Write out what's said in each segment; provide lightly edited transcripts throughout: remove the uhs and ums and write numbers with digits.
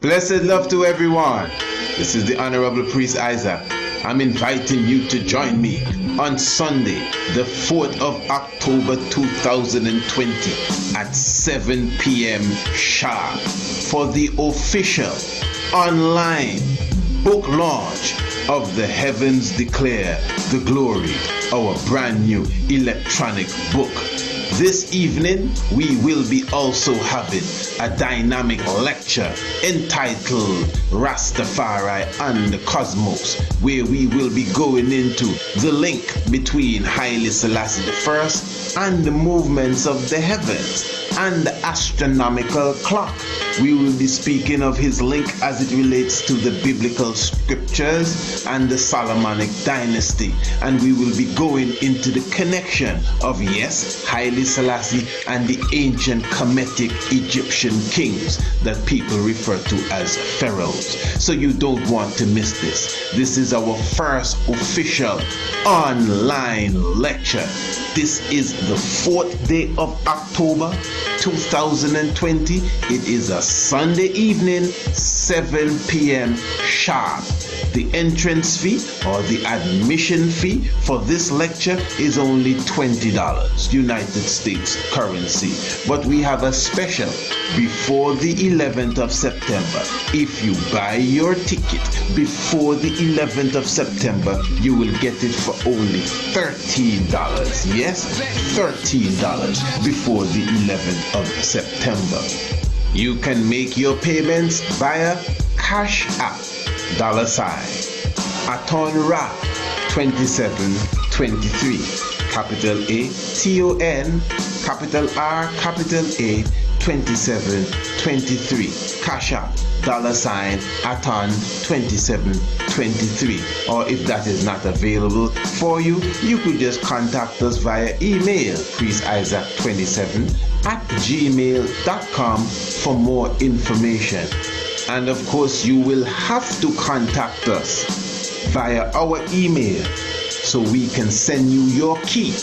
Blessed love to everyone. This is the Honorable Priest Isaac. I'm inviting you to join me on Sunday, the 4th of October 2020 at 7 p.m. sharp for the official online book launch of The Heavens Declare the Glory, our brand new electronic book. This evening, we will be also having a dynamic lecture entitled Rastafari and the Cosmos, where we will be going into the link between Haile Selassie I and the movements of the heavens and the astronomical clock. We will be speaking of his link as it relates to the biblical scriptures and the Solomonic dynasty. And we will be going into the connection of, yes, Haile Selassie and the ancient Kemetic Egyptian kings that people refer to as pharaohs. So you don't want to miss this. This is our first official online lecture. This is the 4th day of October 2020. It is a Sunday evening, 7 p.m. sharp. The entrance fee or the admission fee for this lecture is only $20, United States currency. But we have a special before the 11th of September. If you buy your ticket before the 11th of September, you will get it for only $13. Yes, $13 before the 11th of September. You can make your payments via Cash App, $ Atonra 2723, capital A TON, capital R, capital A 2723, Cash App, $ Aton 2723. Or if that is not available for you, you could just contact us via email, priestisaac27@gmail.com for more information. And of course, you will have to contact us via our email so we can send you your key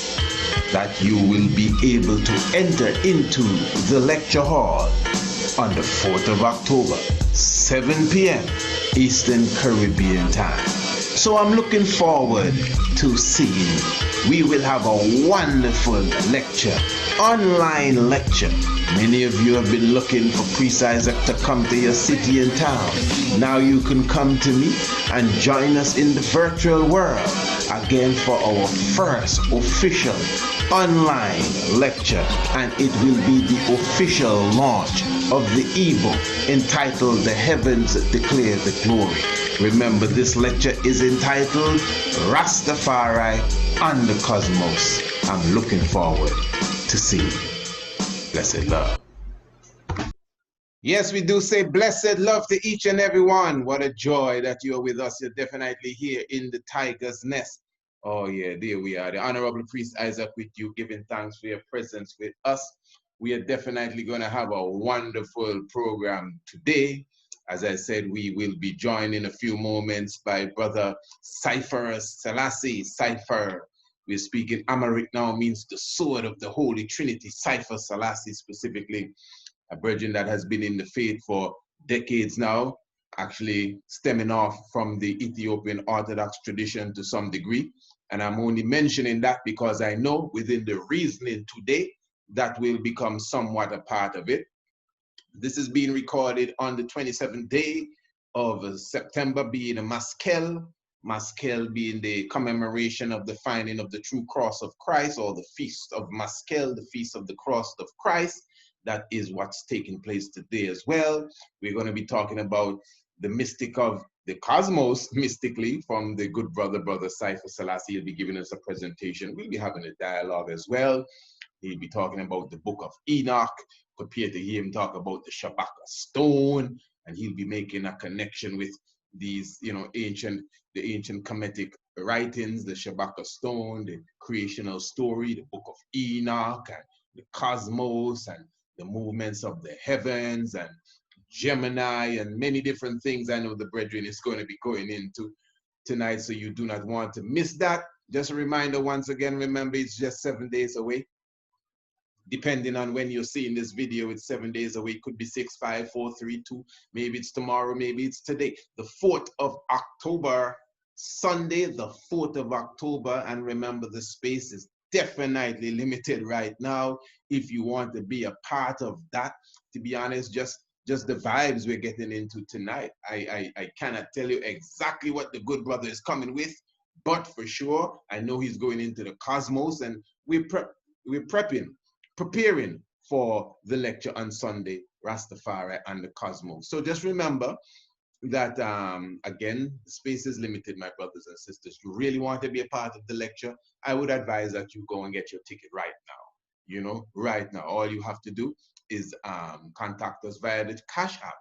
that you will be able to enter into the lecture hall on the 4th of October, 7 p.m. Eastern Caribbean time. So I'm looking forward to seeing you. We will have a wonderful lecture, online lecture. Many of you have been looking for Priest Isaac to come to your city and town. Now you can come to me and join us in the virtual world again for our first official online lecture, and it will be the official launch of the ebook entitled The Heavens Declare the Glory. Remember, this lecture is entitled Rastafari and the Cosmos. I'm looking forward to seeing you. Blessed love. Yes, we do say blessed love to each and every one. What a joy that you're with us. You're definitely here in the tiger's nest. Oh yeah, there we are. The Honorable Priest Isaac with you, giving thanks for your presence with us. We are definitely going to have a wonderful program today. As I said, we will be joined in a few moments by Brother Seifa Sellassie. Seifa, we're speaking Amharic now, means the sword of the Holy Trinity. Seifa Sellassie specifically, a brethren that has been in the faith for decades now, actually stemming off from the Ethiopian Orthodox tradition to some degree. And I'm only mentioning that because I know within the reasoning today, that will become somewhat a part of it. This is being recorded on the 27th day of September, being a Maskel. Maskel being the commemoration of the finding of the true cross of Christ, or the feast of Maskel, the feast of the cross of Christ. That is what's taking place today as well. We're going to be talking about the mystic of the cosmos, mystically, from the good brother Seifa Sellassie. He'll be giving us a presentation. We'll be having a dialogue as well. He'll be talking about the book of Enoch. Prepare to hear him talk about the Shabaka stone, and he'll be making a connection with these, the ancient Kemetic writings, the Shabaka stone, the creational story, the book of Enoch, and the cosmos, and the movements of the heavens, and Gemini, and many different things I know the brethren is going to be going into tonight, so you do not want to miss that. Just a reminder once again, remember, it's just 7 days away. Depending on when you're seeing this video, it's 7 days away. It could be 6, 5, 4, 3, 2. Maybe it's tomorrow. Maybe it's today. The 4th of October, Sunday, the 4th of October. And remember, the space is definitely limited right now. If you want to be a part of that, to be honest, just the vibes we're getting into tonight. I cannot tell you exactly what the good brother is coming with, but for sure, I know he's going into the cosmos, and we're preparing for the lecture on Sunday, Rastafari and the cosmos. So just remember that, again, the space is limited, my brothers and sisters. You really want to be a part of the lecture, I would advise that you go and get your ticket right now. You know, right now, all you have to do is contact us via the Cash App.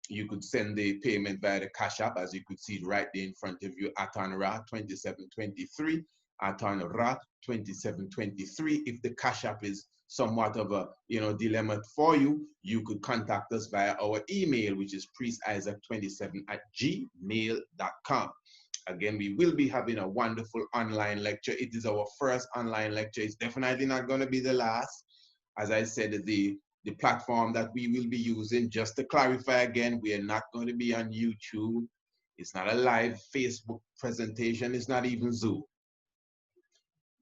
You could send the payment via the Cash App, as you could see right there in front of you, Atanra 2723, Atanra 2723. If the Cash App is somewhat of a dilemma for you, you could contact us via our email, which is priestisaac27@gmail.com. Again, we will be having a wonderful online lecture. It is our first online lecture. It's definitely not going to be the last. As I said, the platform that we will be using, just to clarify again, we are not going to be on YouTube. It's not a live Facebook presentation. It's not even Zoom.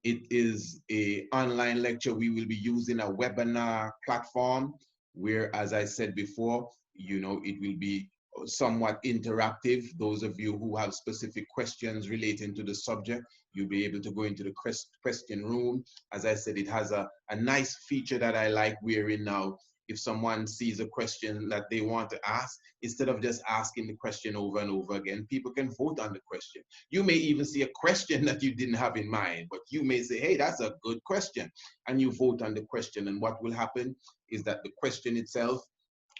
It is an online lecture. We will be using a webinar platform where, as I said before, it will be somewhat interactive. Those of you who have specific questions relating to the subject, you'll be able to go into the question room. As I said, it has a nice feature that I like, wherein now, if someone sees a question that they want to ask, instead of just asking the question over and over again, people can vote on the question. You may even see a question that you didn't have in mind, but you may say, hey, that's a good question. And you vote on the question. And what will happen is that the question itself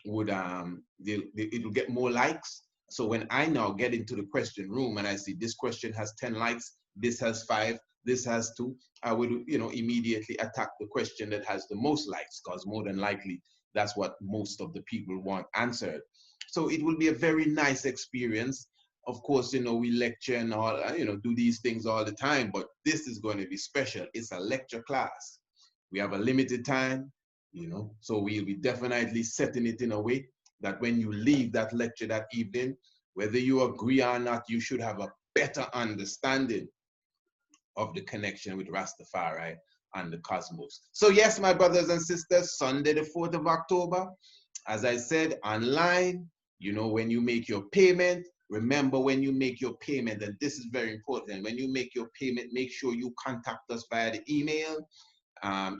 would it will get more likes. So when I now get into the question room and I see this question has 10 likes, this has 5, this has 2, I would immediately attack the question that has the most likes, because more than likely that's what most of the people want answered. So it will be a very nice experience. Of course, we lecture and all, do these things all the time, but this is going to be special. It's a lecture class. We have a limited time. So we'll be definitely setting it in a way that when you leave that lecture that evening, whether you agree or not, you should have a better understanding of the connection with Rastafari and the cosmos. So yes, my brothers and sisters, Sunday the 4th of October, as I said, online, when you make your payment, remember when you make your payment, and this is very important, when you make your payment, make sure you contact us via the email.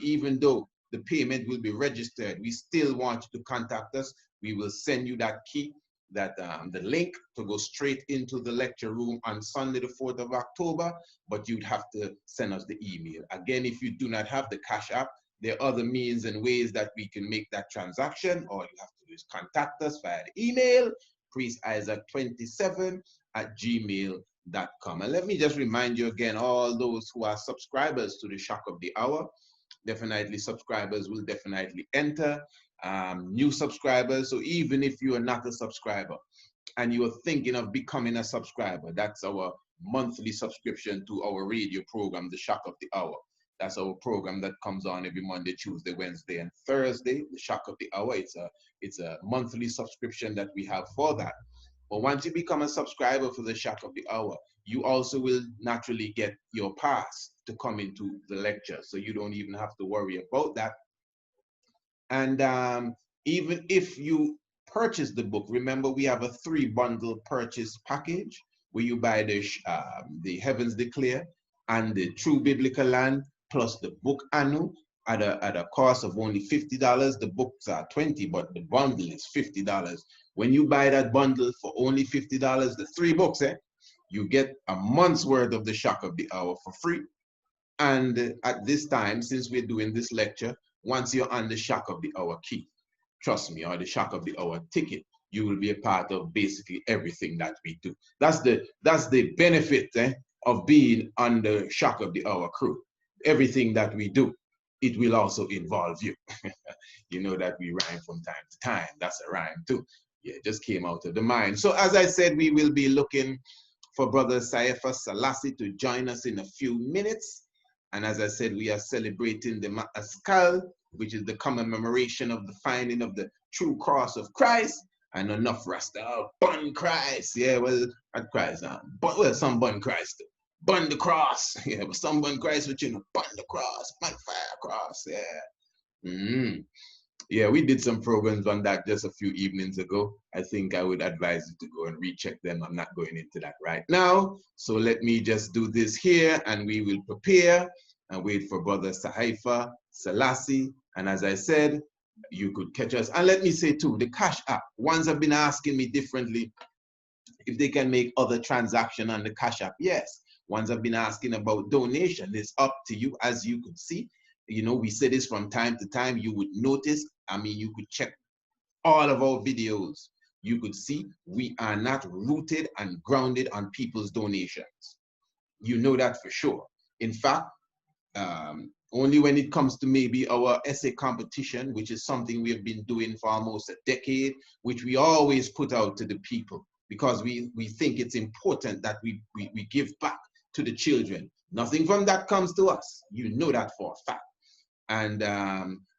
Even though the payment will be registered, we still want you to contact us. We will send you that key, the link to go straight into the lecture room on Sunday the 4th of October, but you'd have to send us the email. Again, if you do not have the Cash App, there are other means and ways that we can make that transaction. All you have to do is contact us via the email, priestisaac27@gmail.com. And let me just remind you again, all those who are subscribers to the Shock of the Hour, definitely subscribers will definitely enter. New subscribers, so even if you are not a subscriber and you are thinking of becoming a subscriber, that's our monthly subscription to our radio program, The Shock of the Hour. That's our program that comes on every Monday, Tuesday, Wednesday, and Thursday, The Shock of the Hour. It's a monthly subscription that we have for that. But once you become a subscriber for The Shock of the Hour, you also will naturally get your pass to come into the lecture. So you don't even have to worry about that. And even if you purchase the book, remember we have a 3-bundle purchase package where you buy the Heavens Declare and the True Biblical Land plus the book Anu at a cost of only $50. The books are $20, but the bundle is $50. When you buy that bundle for only $50, the 3 books, you get a month's worth of the Shock of the Hour for free. And at this time, since we're doing this lecture, once you're on the Shock of the Hour key, trust me, or the Shock of the Hour ticket, you will be a part of basically everything that we do. That's the benefit of being on the Shock of the Hour crew. Everything that we do, it will also involve you. You know that we rhyme from time to time. That's a rhyme too. Yeah, it just came out of the mind. So as I said, we will be looking for Brother Seifa Sellassie to join us in a few minutes. And as I said, we are celebrating the Maskel, which is the commemoration of the finding of the true cross of Christ, and enough Rasta bun Christ. Yeah, well, not Christ, but well, some bun Christ too. Bun the cross. Yeah, but some bun Christ, but you know, bun the cross, bun fire cross. Yeah. Yeah, we did some programs on that just a few evenings ago. I think I would advise you to go and recheck them. I'm not going into that right now. So let me just do this here, and we will prepare and wait for Brother Seifa Sellassie. And as I said, you could catch us. And let me say too, the Cash App. Ones have been asking me differently if they can make other transaction on the Cash App. Yes. Ones have been asking about donation. It's up to you, as you could see. You know, we say this from time to time. You would notice, I mean, you could check all of our videos. You could see we are not rooted and grounded on people's donations. You know that for sure. In fact, only when it comes to maybe our essay competition, which is something we have been doing for almost a decade, which we always put out to the people, because we think it's important that we give back to the children. Nothing from that comes to us. You know that for a fact. And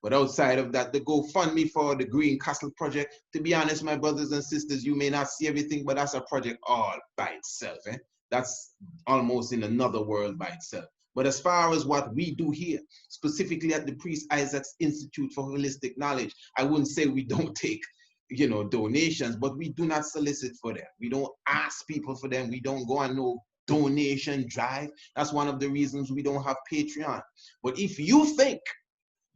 but outside of that, the GoFundMe for the Green Castle project, to be honest, my brothers and sisters, you may not see everything, but that's a project all by itself. That's almost in another world by itself. But as far as what we do here, specifically at the Priest Isaac's Institute for Holistic Knowledge, I wouldn't say we don't take, you know, donations, but we do not solicit for them. We don't ask people for them. We don't go on no donation drive. That's one of the reasons we don't have Patreon. But if you think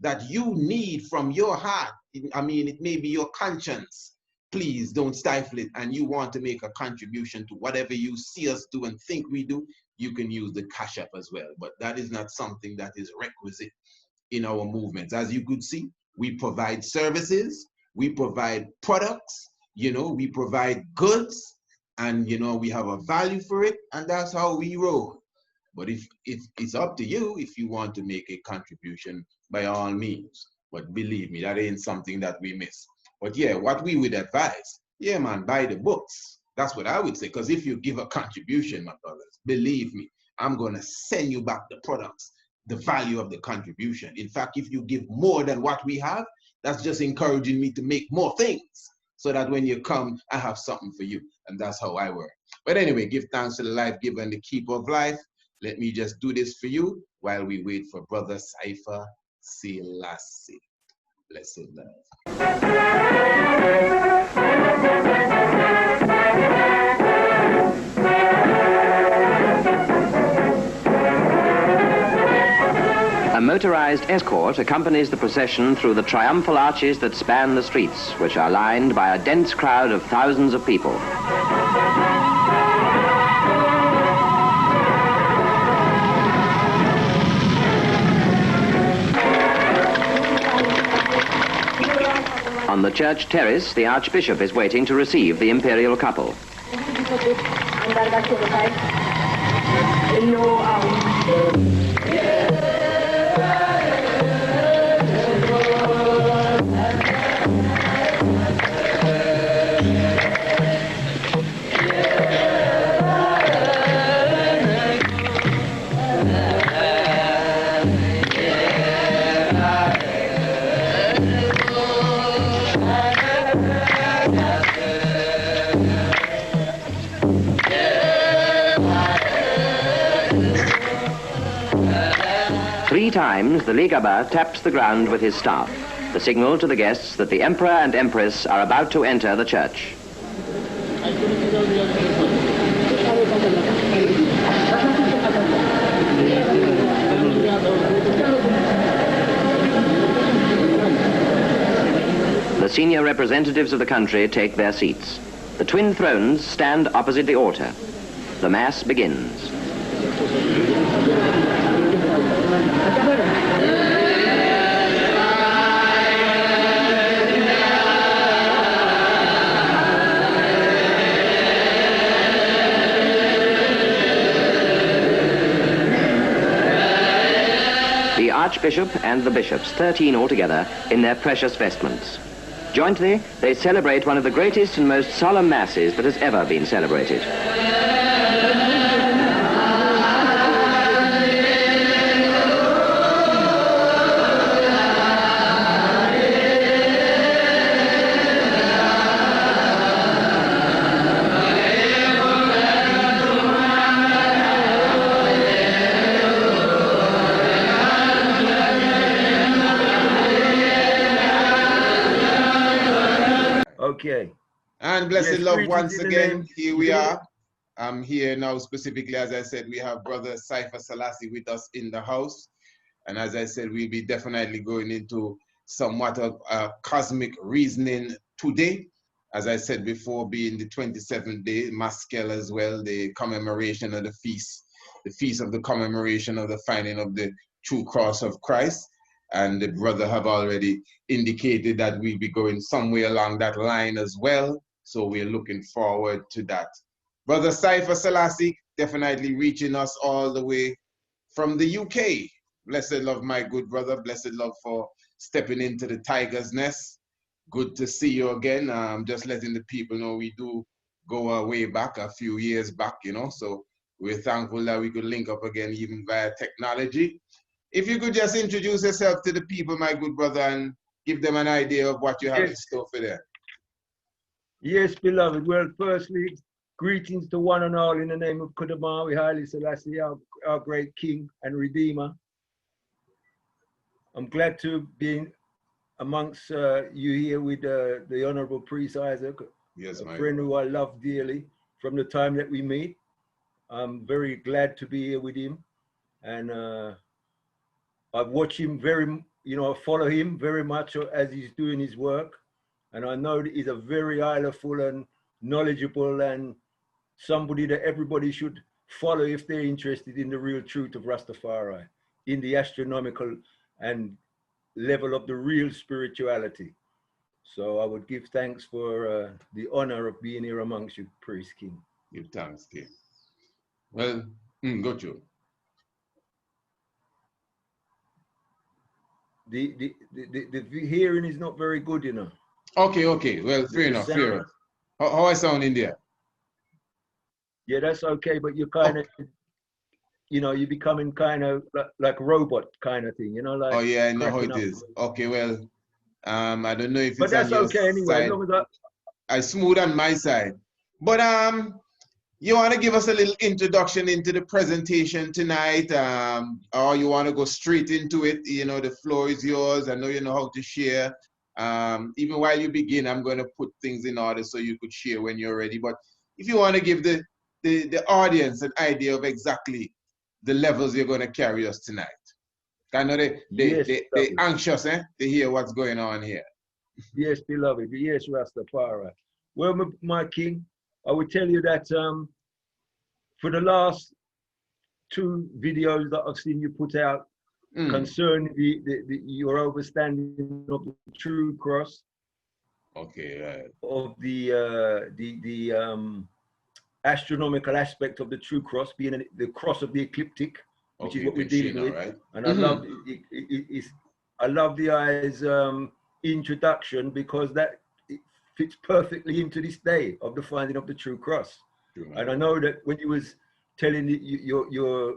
that you need from your heart, I mean, it may be your conscience, please don't stifle it, and you want to make a contribution to whatever you see us do and think we do, you can use the Cash App as well. But that is not something that is requisite in our movements. As you could see, we provide services, we provide products, you know, we provide goods, and you know, we have a value for it, and that's how we roll. But if it's up to you, if you want to make a contribution, by all means. But believe me, that ain't something that we miss. But yeah, what we would advise, yeah man, buy the books. That's what I would say, because if you give a contribution, my brothers, believe me, I'm gonna send you back the products, the value of the contribution. In fact, if you give more than what we have, that's just encouraging me to make more things, so that when you come, I have something for you. And that's how I work. But anyway, give thanks to the life giver and the keeper of life. Let me just do this for you while we wait for Brother Seifa Sellassie. Blessed love. A motorized escort accompanies the procession through the triumphal arches that span the streets, which are lined by a dense crowd of thousands of people. On the church terrace, the Archbishop is waiting to receive the imperial couple. Three times, the Ligaba taps the ground with his staff, the signal to the guests that the Emperor and Empress are about to enter the church. The senior representatives of the country take their seats. The twin thrones stand opposite the altar. The Mass begins. The Archbishop and the bishops, 13 altogether, in their precious vestments. Jointly, they celebrate one of the greatest and most solemn masses that has ever been celebrated. Okay. And blessed Yes, love greetings once in the again. name. Here we are. I'm here now specifically, as I said, we have brother Seifa Sellassie with us in the house. And as I said, we'll be definitely going into somewhat of cosmic reasoning today. As I said before, being the 27th day, Maskel as well, the commemoration of the feast of the commemoration of the finding of the true cross of Christ. And the brother have already indicated that we'll be going somewhere along that line as well. So we're looking forward to that. Brother Seifa Sellassie, definitely reaching us all the way from the UK. Blessed love, my good brother. Blessed love for stepping into the tiger's nest. Good to see you again. Just letting the people know we do go way back, a few years back, you know. So we're thankful that we could link up again, even via technology. If you could just introduce yourself to the people, my good brother, and give them an idea of what you have in store for them. Yes, beloved. Well, firstly, greetings to one and all in the name of Kudamawi Haile Selassie, our great King and Redeemer. I'm glad to be amongst you here with the Honorable Priest Isaac, yes, a friend who I love dearly from the time that we meet. I'm very glad to be here with him, and I've watched him I follow him very much as he's doing his work, and I know that he's a very islandful and knowledgeable and somebody that everybody should follow if they're interested in the real truth of Rastafari, in the astronomical and level of the real spirituality. So I would give thanks for the honor of being here amongst you, Priest King. Give thanks, King. Well, go to. The hearing is not very good, you know. Okay. Well, fair enough. How I sound in there? Yeah, that's okay, but you're kind of, you're becoming kind of like robot kind of thing, like. Oh yeah, I know how it is. Okay, well, I don't know if it's that's on your okay anyway, side. as long as I smooth on my side. But you want to give us a little introduction into the presentation tonight, or you want to go straight into it? The floor is yours. I know you know how to share. Even while you begin, I'm going to put things in order so you could share when you're ready. But if you want to give the audience an idea of exactly the levels you're going to carry us tonight. I know they anxious to hear what's going on here. Yes, beloved. Yes, Rastafari. Well, my king, I would tell you that for the last 2 videos that I've seen you put out concerning your understanding of the true cross. Okay, right. Of the astronomical aspect of the true cross, being the cross of the ecliptic, which is what we're dealing with. Right? And I love I love the eyes introduction, because that it fits perfectly into this day of the finding of the true cross. True, and I know that when you was telling your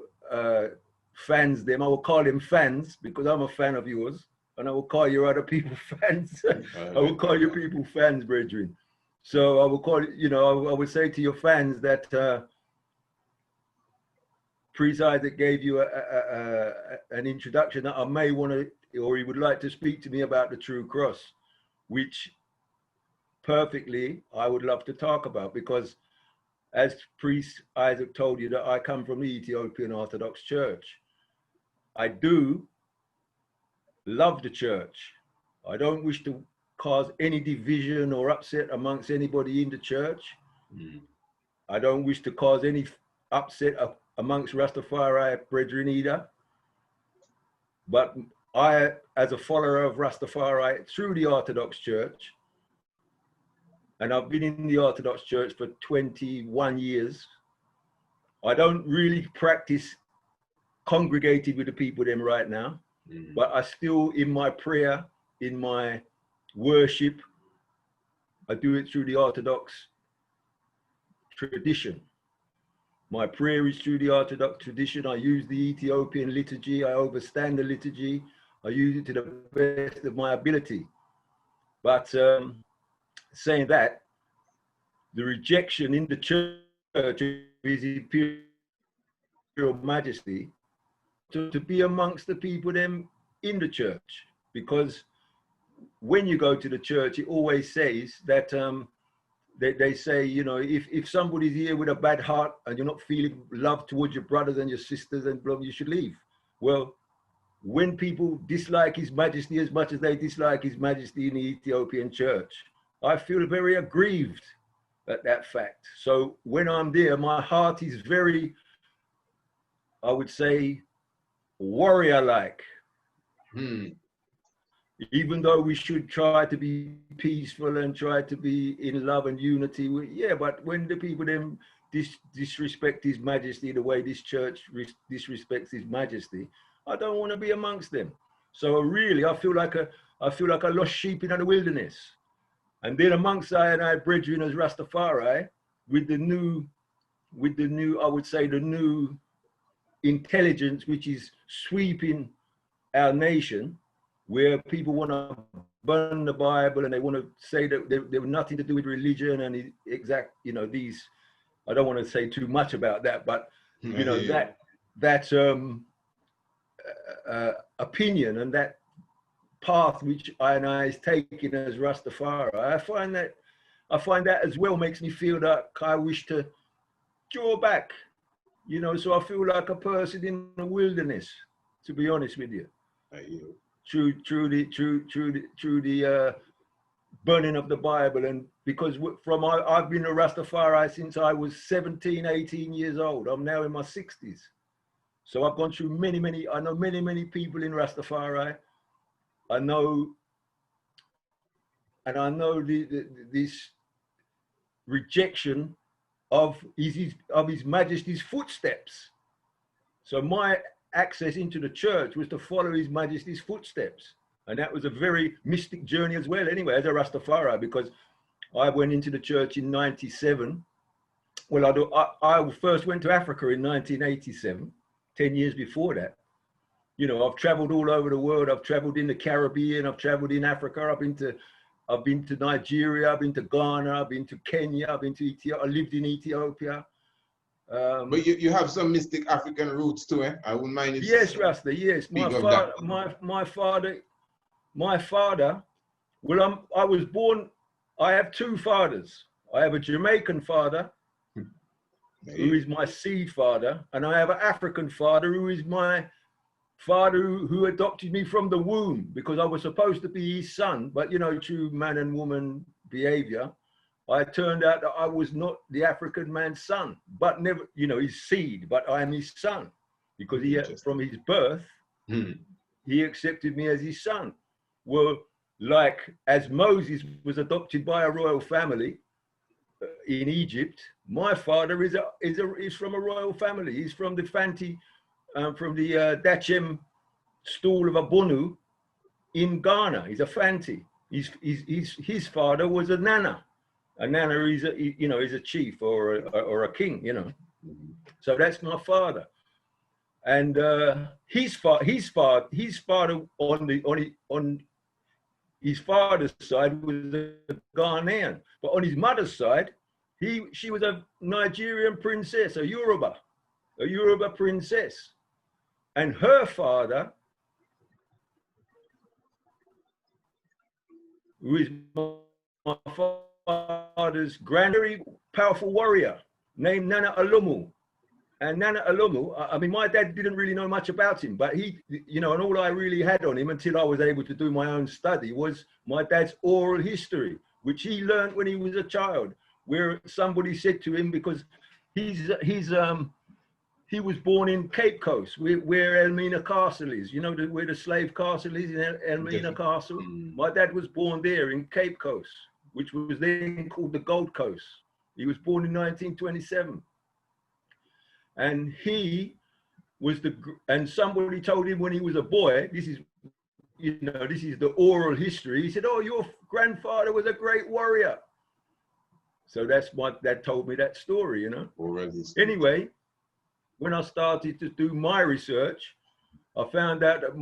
fans them, I will call them fans because I'm a fan of yours, and I will call your other people fans. I will call your people fans, brethren. So I will call, I would say to your fans that Priest Isaac gave you an introduction that I may want to, or he would like to speak to me about the true cross, which perfectly I would love to talk about, because as Priest Isaac told you that I come from the Ethiopian Orthodox Church. I do love the church. I don't wish to cause any division or upset amongst anybody in the church. I don't wish to cause any upset amongst Rastafari brethren either. But I, as a follower of Rastafari through the Orthodox Church, and I've been in the Orthodox Church for 21 years, I don't really practice congregated with the people them right now, but I still, in my prayer, in my worship, I do it through the Orthodox tradition. My prayer is through the Orthodox tradition. I use the Ethiopian liturgy. I understand the liturgy. I use it to the best of my ability. But saying that, the rejection in the church of His Imperial Majesty to be amongst the people them in the church, because when you go to the church, it always says that they say, you know, if somebody's here with a bad heart and you're not feeling love towards your brothers and your sisters, and you should leave. Well, when people dislike His Majesty as much as they dislike His Majesty in the Ethiopian church, I feel very aggrieved at that fact. So when I'm there, my heart is very, I would say, warrior-like. Even though we should try to be peaceful and try to be in love and unity, yeah, but when the people then disrespect His Majesty the way this church disrespects His Majesty, I don't want to be amongst them. So really, I feel like a lost sheep in the wilderness. And then amongst I and I brethren as Rastafari, with the new, I would say, the new intelligence which is sweeping our nation, where people want to burn the Bible and they want to say that they have nothing to do with religion and exact, you know, these, I don't want to say too much about that, but you know, that opinion and that path which I and I is taking as Rastafari, I find that as well makes me feel that I wish to draw back, you know, so I feel like a person in the wilderness, to be honest with you. Through the burning of the Bible, and because I've been a Rastafari since I was 17, 18 years old. I'm now in my 60s. So I've gone through I know many people in Rastafari. I know this rejection of His Majesty's footsteps. So my access into the church was to follow His Majesty's footsteps. And that was a very mystic journey as well, anyway, as a Rastafari, because I went into the church in 97. Well, I first went to Africa in 1987, 10 years before that. You know, I've traveled all over the world. I've traveled in the Caribbean. I've traveled in Africa. I've been to Nigeria. I've been to Ghana. I've been to Kenya. I've been to Ethiopia. I lived in Ethiopia. But you have some mystic African roots too, eh? I wouldn't mind if. Yes, Rasta. Yes, my father. Well, I was born. I have two fathers. I have a Jamaican father, who is my seed father, and I have an African father who is my father who adopted me from the womb, because I was supposed to be his son, but you know, through man and woman behavior, I turned out that I was not the African man's son, but never, you know, his seed, but I am his son, because he, from his birth, he accepted me as his son. Well, like as Moses was adopted by a royal family in Egypt, my father is from a royal family. He's from the Fanti, from the Dachem stool of Abunu in Ghana. He's a Fanti. His father was a Nana. A Nana is a chief or a king, you know. So that's my father. And his father on his father's side was a Ghanaian, but on his mother's side, she was a Nigerian princess, a Yoruba princess. And her father, who is my father's very powerful warrior named Nana Alomu. And Nana Alomu, I mean, my dad didn't really know much about him, but he, you know, and all I really had on him until I was able to do my own study was my dad's oral history, which he learned when he was a child, where somebody said to him, because he was born in Cape Coast, where Elmina Castle is, you know, where the slave castle is in Elmina Castle. My dad was born there in Cape Coast, which was then called the Gold Coast. He was born in 1927. And he was and somebody told him when he was a boy, this is the oral history. He said, "Oh, your grandfather was a great warrior." So that's what Dad told me that story, you know. Anyway, when I started to do my research, I found out that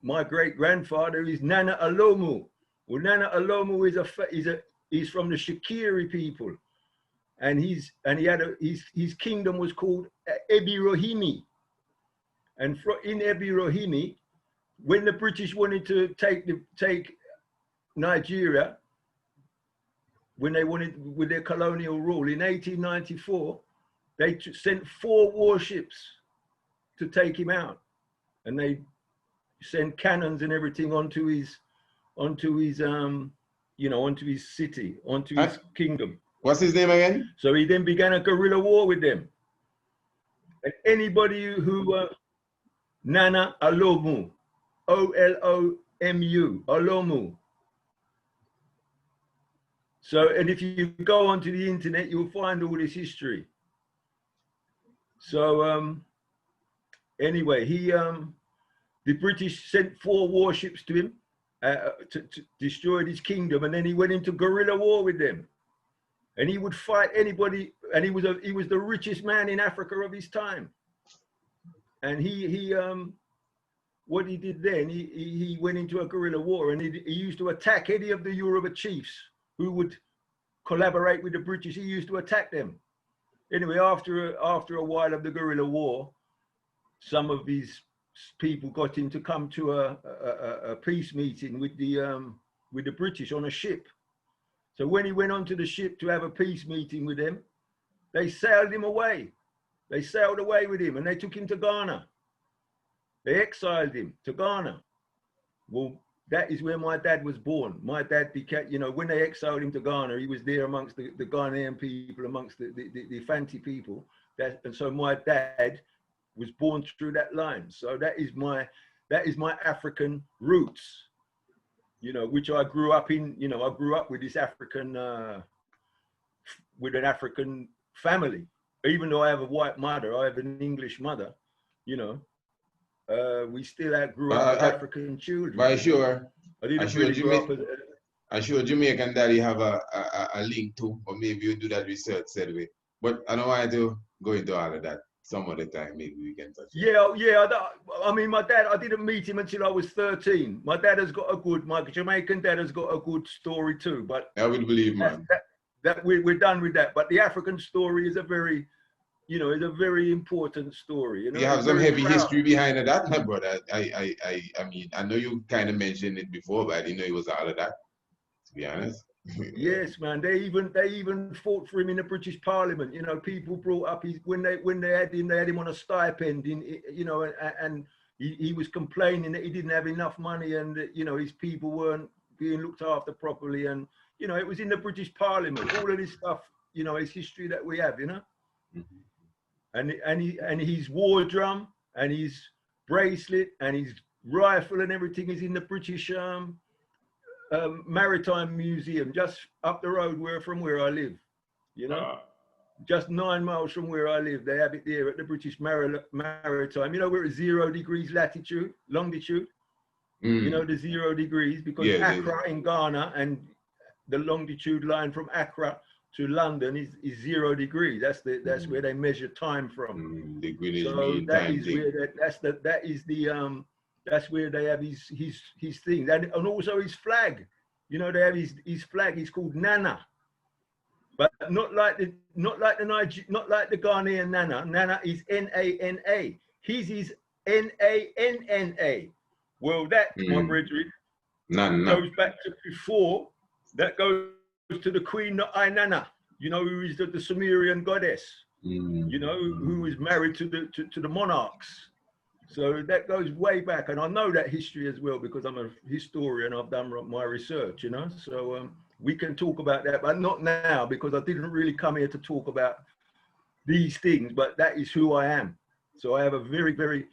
my great grandfather is Nana Alomu. Well, Nana Alomu is from the Shakiri people, and his kingdom was called Ebirohimi. And in Ebirohimi, when the British wanted to take Nigeria, when they wanted, with their colonial rule in 1894, they sent 4 warships to take him out, and they sent cannons and everything onto his you know, onto his city, onto his kingdom. What's his name again? So he then began a guerrilla war with them. And anybody who Nana Olomu, Olomu, Olomu. So, and if you go onto the internet, you'll find all this history. So anyway, he the British sent 4 warships to him to destroy his kingdom, and then he went into guerrilla war with them. And he would fight anybody, and he was the richest man in Africa of his time. And he what he did then, he went into a guerrilla war, and he used to attack any of the Yoruba chiefs who would collaborate with the British. He used to attack them. Anyway, after a while of the guerrilla war, some of these people got him to come to a peace meeting with the British on a ship. So when he went onto the ship to have a peace meeting with them, they sailed him away. They sailed away with him, and they took him to Ghana. They exiled him to Ghana. Well, that is where my dad was born. My dad became, you know, when they exiled him to Ghana, he was there amongst the Ghanaian people, amongst the Fanti people. And so my dad was born through that line. So that is my African roots, you know, which I grew up in. You know, I grew up with this African, with an African family. Even though I have a white mother, I have an English mother, you know. We still grew up as African children. But sure, I didn't really grow up as I'm sure Jamaican daddy have a link too, or maybe you do that research, said we. But I don't want to go into all of that. Some other time, maybe we can touch it. Yeah. I mean, my dad, I didn't meet him until I was 13. My dad has got my Jamaican dad has got a good story too. But I would believe, man. That we're done with that. But the African story is a very, you know, it's a very important story. You know, you have some heavy history behind that, my brother. I mean, I know you kind of mentioned it before, but I didn't know it was all of that, to be honest. Yes, man. They even fought for him in the British Parliament. You know, people brought up when they had him on a stipend, you know, and he was complaining that he didn't have enough money, and you know, his people weren't being looked after properly, and you know, it was in the British Parliament. All of this stuff, you know, is history that we have, you know. Mm-hmm. And his war drum and his bracelet and his rifle and everything is in the British Maritime Museum, just up the road from where I live, you know, just 9 miles from where I live. They have it there at the British Maritime. You know, we're at 0 degrees longitude. You know, the 0 degrees, because Accra in Ghana, and the longitude line from Accra to London is 0 degrees. That's where they measure time from. The Greenwich so Mean that Time is thing. where that's where they have his things, and also his flag. You know, they have his flag. He's called Nana, but not like the Ghanaian Nana. Nana is Nana. His is Nanna. Well, that, my brethren, goes back to before. That goes to the Queen Ainana. You know, who is the Sumerian goddess. You know, who is married to the monarchs. So that goes way back, and I know that history as well because I'm a historian. I've done my research, you know. So we can talk about that, but not now because I didn't really come here to talk about these things. But that is who I am. So I have a very, very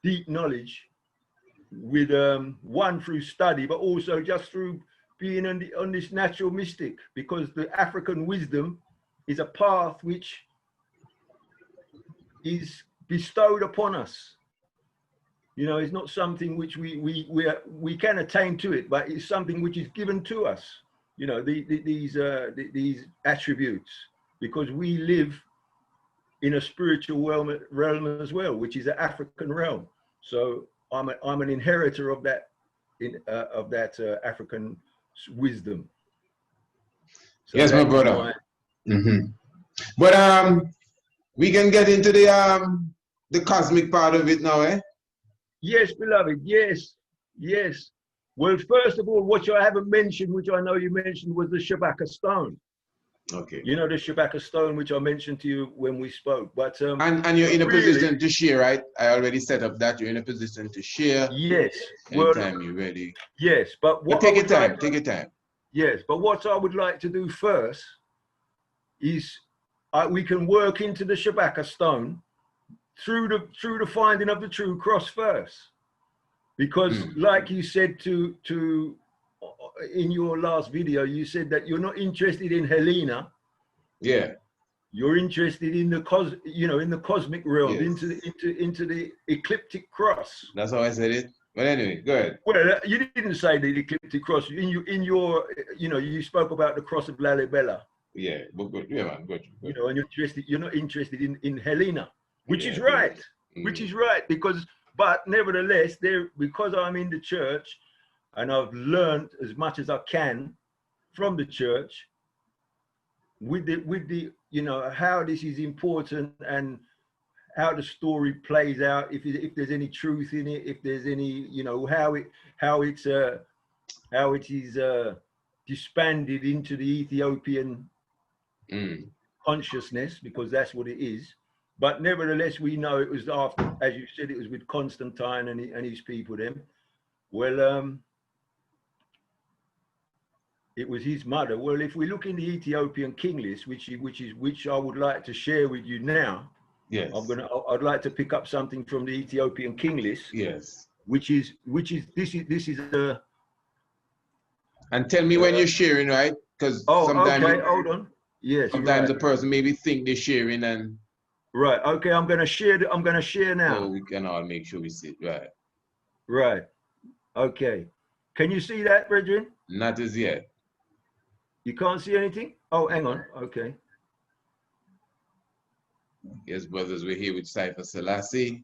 deep knowledge with one through study, but also just through being on this natural mystic, because the African wisdom is a path which is bestowed upon us. You know, it's not something which we can attain to it, but it's something which is given to us. You know, these attributes, because we live in a spiritual realm as well, which is an African realm. So I'm an inheritor of that African wisdom. So yes, my brother. But we can get into the cosmic part of it now, eh? Yes, beloved. Yes. Well, first of all, what I haven't mentioned, which I know you mentioned, was the Shabaka stone. Okay. You know, the Shabaka stone, which I mentioned to you when we spoke. But and you're in a really, position to share, right? I already set up that you're in a position to share. Yes. Anytime you're ready. Yes, but what take your time. Take your time. Yes, but what I would like to do first is we can work into the Shabaka stone through the finding of the true cross first, because like you said to in your last video, you said that you're not interested in Helena. Yeah. You're interested in the in the cosmic realm, Yes. into the ecliptic cross. That's how I said it. But anyway, go ahead. Well, you didn't say the ecliptic cross. In your you spoke about the cross of Lalibela. Yeah, but good. Yeah, man, good. You know, and you're not interested in Helena, which Yeah, is right. yeah. Which is right, but nevertheless, because I'm in the church and I've learned as much as I can from the church with the how this is important and how the story plays out, if there's any truth in it, if there's any, how it is disbanded into the Ethiopian consciousness, because that's what it is. But nevertheless, we know it was after, as you said, it was with Constantine and his people then. Well, it was his mother. Well, if we look in the Ethiopian king list, which I would like to share with you now. Yes. I'd like to pick up something from the Ethiopian king list. Yes. This is a. And tell me when you're sharing, right? Because sometimes. Okay, hold on. Yes. Sometimes the person maybe think they're sharing and. Right. Okay. I'm going to share now. So we can all make sure we see it. Right. Right. Okay. Can you see that, brethren? Not as yet. You can't see anything? Oh, hang on. Okay. Yes, brothers, we're here with Seifa Sellassie.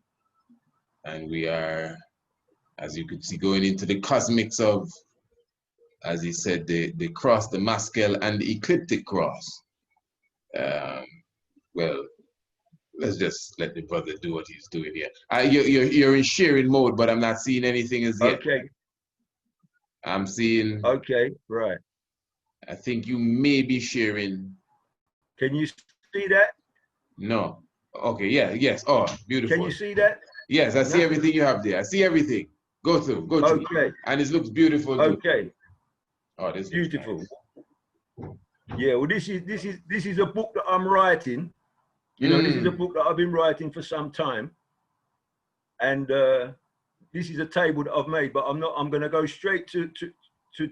And we are, as you could see, going into the cosmics of, as he said, the cross, the Maskel and the Ecliptic cross. Well, let's just let the brother do what he's doing here. You're in sharing mode, but I'm not seeing anything as yet. Okay. I'm seeing. Okay, right. I think you may be sharing. Can you see that? No. Okay, yeah, yes. Oh, beautiful. Can you see that? Yes, I see everything you have there. I see everything. Go through. Okay. And it looks beautiful. Okay. Oh, this beautiful. Nice. Yeah, well, this is a book that I'm writing. You know, this is a book that I've been writing for some time. And this is a table that I've made, but I'm going to go straight to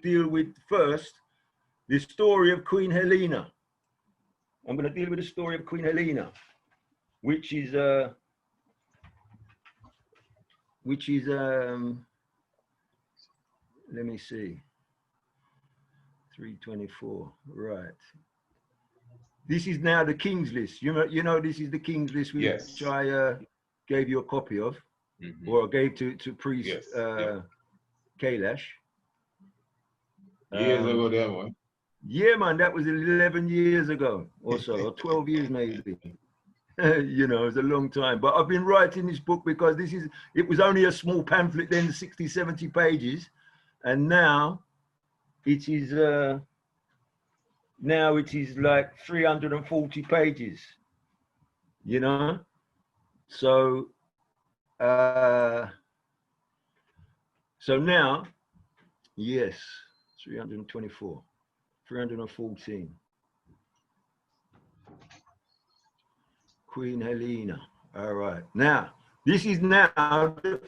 deal with first the story of Queen Helena. I'm going to deal with the story of Queen Helena, which is let me see, 324, right. This is now the King's List. You know this is the King's List, which I gave you a copy of, or I gave to Priest Kailash. Years ago, that one. Yeah, man, that was 11 years ago or so, or 12 years maybe. You know, it's a long time. But I've been writing this book because it was only a small pamphlet then, 60, 70 pages. And now it is like 340 pages, you know? So now, yes, 324. 314. Queen Helena. All right. Now, this is now the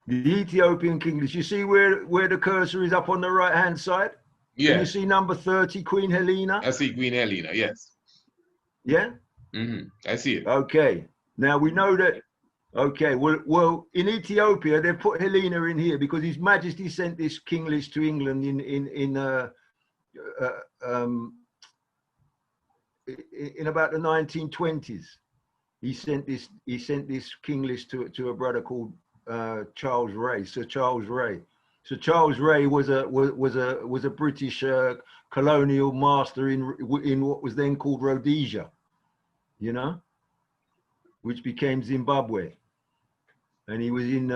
Ethiopian king list. You see where the cursor is up on the right-hand side? Yeah. Can you see number 30, Queen Helena? I see Queen Helena, yes. Yeah? I see it. Okay. Now, we know that. Okay. Well, in Ethiopia, they put Helena in here because His Majesty sent this king list to England in about the 1920s. He sent this king list to a brother called Charles Ray, Sir Charles Ray. Sir Charles Ray was a British colonial master in what was then called Rhodesia, you know, which became Zimbabwe. and he was in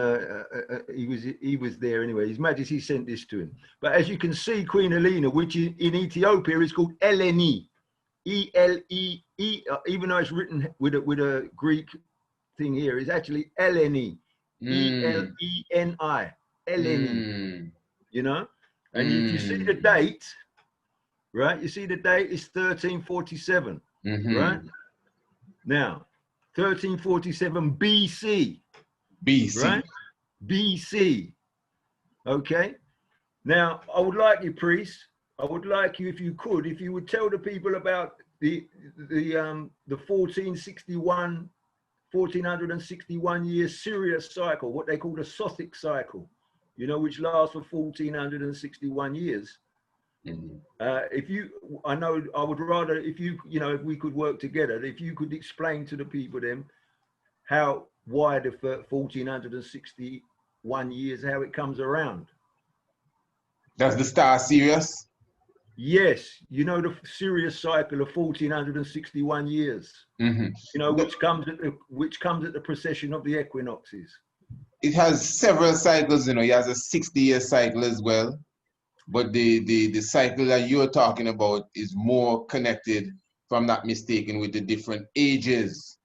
he was there anyway. His Majesty sent this to him. But as you can see, Queen Helena, which in Ethiopia is called Eleni, E-L-E-E, even though it's written with a Greek thing here, it's actually Eleni, E-L-E-N-I, Eleni. You know, and if you see the date, right? You see the date is 1347, right? Now, 1347 BC. BC. Right? BC. Okay. Now, I would like you, priest. I would like you, if you would tell the people about the 1461 year Sirius cycle, what they call the Sothic cycle, you know, which lasts for 1461 years. If you, I know, I would rather, if you know, if we could work together, if you could explain to the people then why the 1461 years, how it comes around. That's the star Sirius? Yes, you know, the Sirius cycle of 1461 years. You know, which comes at the precession of the equinoxes. It has several cycles, you know. It has a 60-year cycle as well. But the cycle that you're talking about is more connected, if I'm not mistaken, with the different ages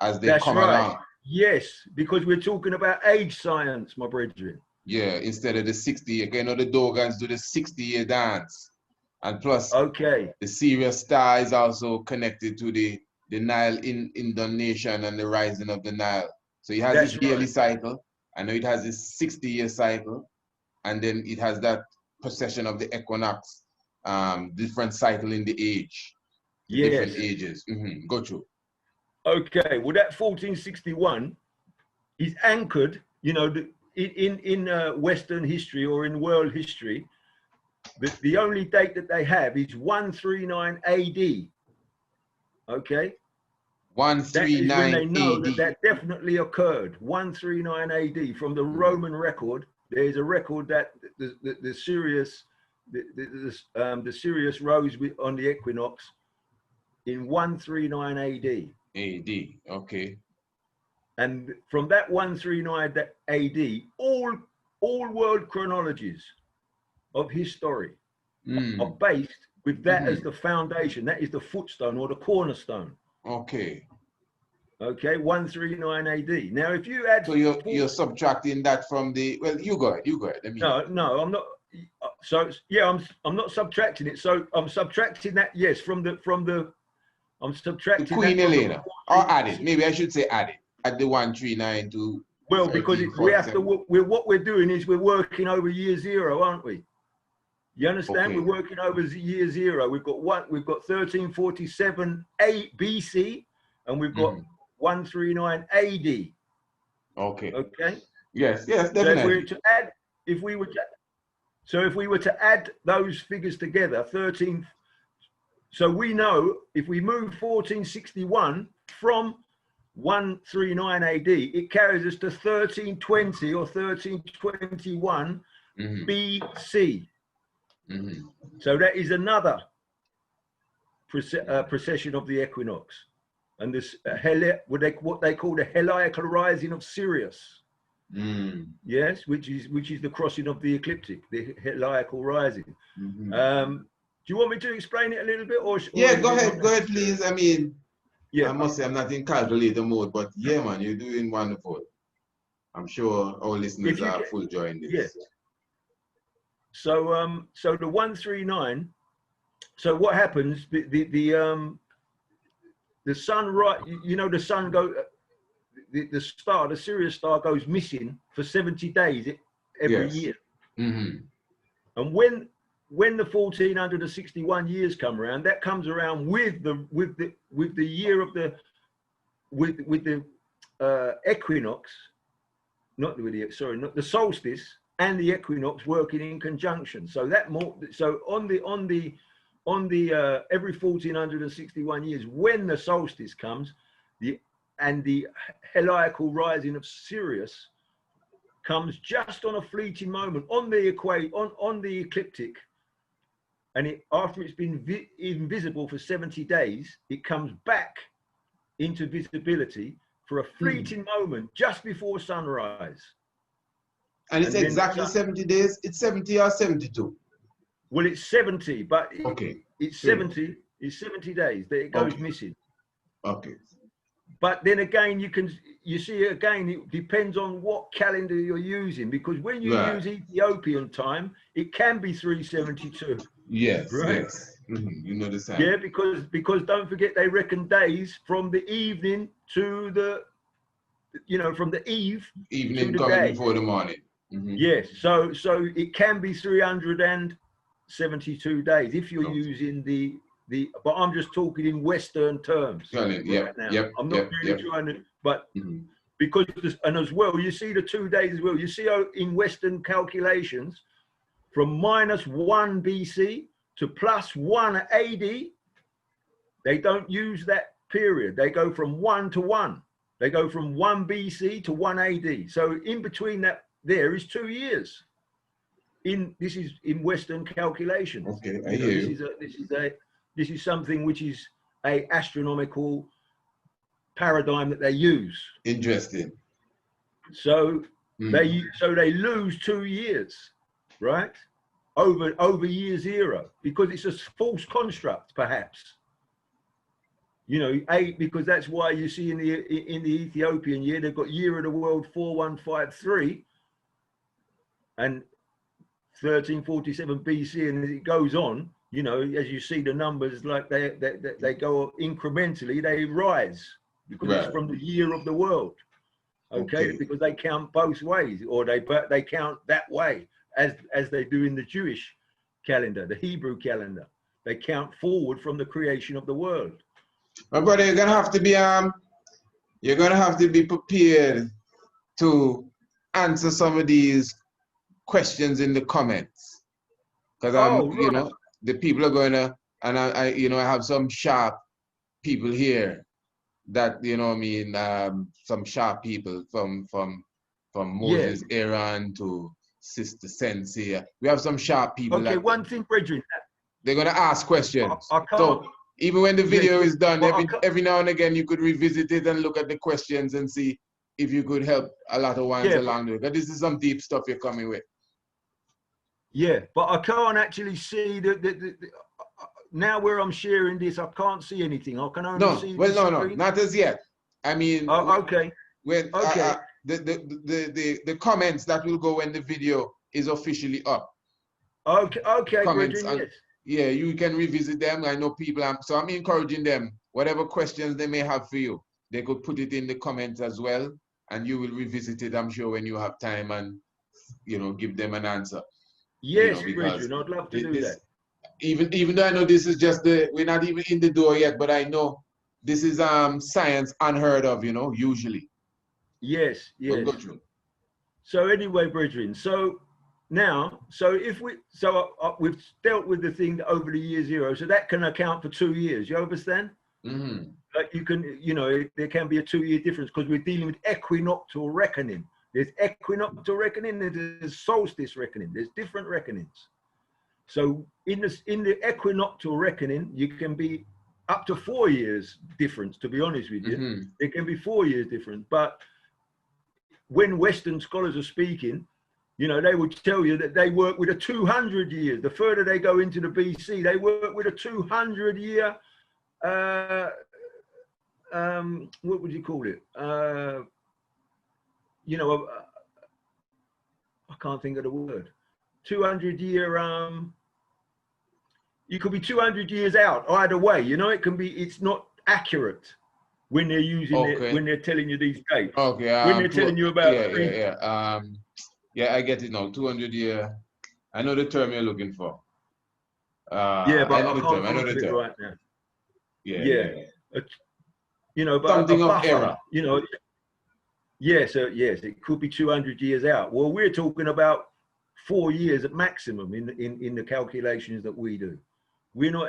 as they come along. Yes, because we're talking about age science, my brethren. Yeah, instead of the 60, okay, you know, the Dogons do the 60-year dance. And plus, the Sirius star is also connected to the Nile inundation and the rising of the Nile. So it has this yearly cycle. I know it has this 60-year cycle. And then it has that precession of the equinox, different cycle in the age. Different ages. Go through. Okay, well, that 1461 is anchored, you know, in Western history or in world history. The only date that they have is 139 AD. Okay? 139 when they know AD. that definitely occurred. 139 AD. From the Roman record, there's a record that the Sirius, the Sirius rose on the equinox in 139 AD. AD, okay. And from that 139 AD, all world chronologies of history are based with that as the foundation. That is the footstone or the cornerstone. Okay. Okay, 139 AD. Now, if you add... So you're subtracting that from the... Well, you go ahead. No, I'm not. So, yeah, I'm not subtracting it. So I'm subtracting that, yes, I'm subtracting the Queen Helena. Or add it. Maybe I should say add it. Add the 139 to... Well, because we have to... What we're doing is we're working over year zero, aren't we? You understand? Okay. We're working over year zero. We've got 1347 BC, and we've got 139 AD. Okay. Okay. Yes, definitely. If we were to add those figures together, 13. So we know if we move 1461 from 139 AD, it carries us to 1320 or 1321 BC. So that is another precession of the equinox, and this what they call the heliacal rising of Sirius. Yes, which is the crossing of the ecliptic, the heliacal rising. Do you want me to explain it a little bit, or go ahead, please. I mean, I must say I'm not in calculator mode, but yeah, man, you're doing wonderful. I'm sure our listeners are full joy in this. Yeah. So the 139. So what happens? The sun, right? You know, the sun the star, the Sirius star, goes missing for 70 days every year. And when the 1461 years come around, that comes around with the year of the equinox, not the solstice and the equinox working in conjunction. So on the every 1461 years, when the solstice comes, the heliacal rising of Sirius comes just on a fleeting moment on the ecliptic, and after it's been invisible for 70 days, it comes back into visibility, for a fleeting moment just before sunrise. And it's exactly 70 days. It's 70 or 72. Well, it's 70, but it's 70. It's 70 days that it goes missing. Okay. But then again, you see again, it depends on what calendar you're using, because when you use Ethiopian time, it can be 372. Yes. Right. Yes. You know the time. Yeah, because don't forget they reckon days from the evening to the, from the evening to the coming day. before the morning. Yes. So it can be 372 days if you're using the. But I'm just talking in Western terms right now. I'm not really trying to, but because and as well, you see the 2 days as well. You see in Western calculations, from -1 BC to +1 AD, they don't use that period. They go from 1 to 1. They go from 1 BC to 1 AD. So in between that, there is 2 years. This is in Western calculations. Okay, I hear you. This is something which is a astronomical paradigm that they use. Interesting. So they lose 2 years, right? Over year zero, because it's a false construct, perhaps. Because that's why you see in the Ethiopian year, they've got year of the world 4153 and 1347 BC, and as it goes on, as you see the numbers, like they go incrementally, they rise because it's from the year of the world. Okay, because they count both ways, or they count that way as they do in the Jewish calendar, the Hebrew calendar. They count forward from the creation of the world. My brother, you're gonna have to be prepared to answer some of these questions in the comments, because the people are going to, and I have some sharp people here that, some sharp people from Moses Aaron to Sister Sensei. We have some sharp people. Okay, one thing, Bridget. They're going to ask questions. So even when the video is done, every now and again, you could revisit it and look at the questions and see if you could help a lot of ones along the way. But this is some deep stuff you're coming with. Yeah, but I can't actually see now where I'm sharing this. I can't see anything. I can only see. No, not as yet. I mean, okay. The comments that will go when the video is officially up. Okay, comments Bridget, yeah, you can revisit them. I know people, so I'm encouraging them. Whatever questions they may have for you, they could put it in the comments as well, and you will revisit it, I'm sure, when you have time, and give them an answer. Yes, Bridget, I'd love to do that. Even though I know this is just we're not even in the door yet, but I know this is science unheard of, usually. Yes. We'll go through. So anyway, Bridget, so now, we've dealt with the thing over the year zero, so that can account for 2 years. You understand? Like you can, there can be a 2-year difference because we're dealing with equinoctial reckoning. There's equinoctial reckoning, there's solstice reckoning, there's different reckonings. So in the equinoctial reckoning, you can be up to 4 years difference, to be honest with you. It can be 4 years difference. But when Western scholars are speaking, they would tell you that they work with a 200 years. The further they go into the BC, they work with a 200 year, what would you call it? I can't think of the word. 200 year, you could be 200 years out either way. It can be, it's not accurate when they're using it, when they're telling you these dates. Okay. When they're telling you about yeah, I get it now. 200 year. I know the term you're looking for. But I know the term right now. Yeah. But something a of buffer, error. Yes, it could be 200 years out. Well, we're talking about 4 years at maximum in the calculations that we do. We're not,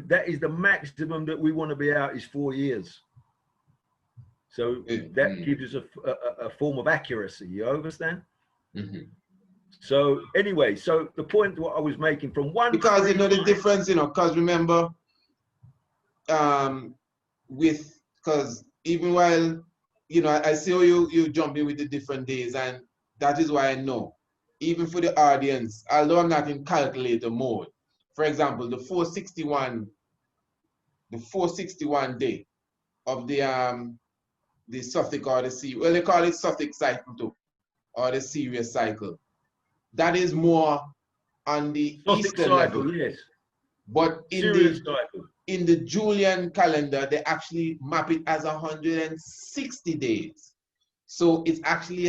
that is the maximum that we want to be out is 4 years. So that gives us a form of accuracy. You understand? So anyway, so the point what I was making from one, because the difference, because remember, because even while you know, I see how you jump in with the different days, and that is why I know, even for the audience, although I'm not in calculator mode, for example, the 461 day of the Suffolk or the Sirius, well, they call it Suffolk cycle too, or the Sirius cycle. That is more on the Suffolk Eastern cycle, level. yes. But Sirius cycle. in the Julian calendar, they actually map it as 160 days. So it's actually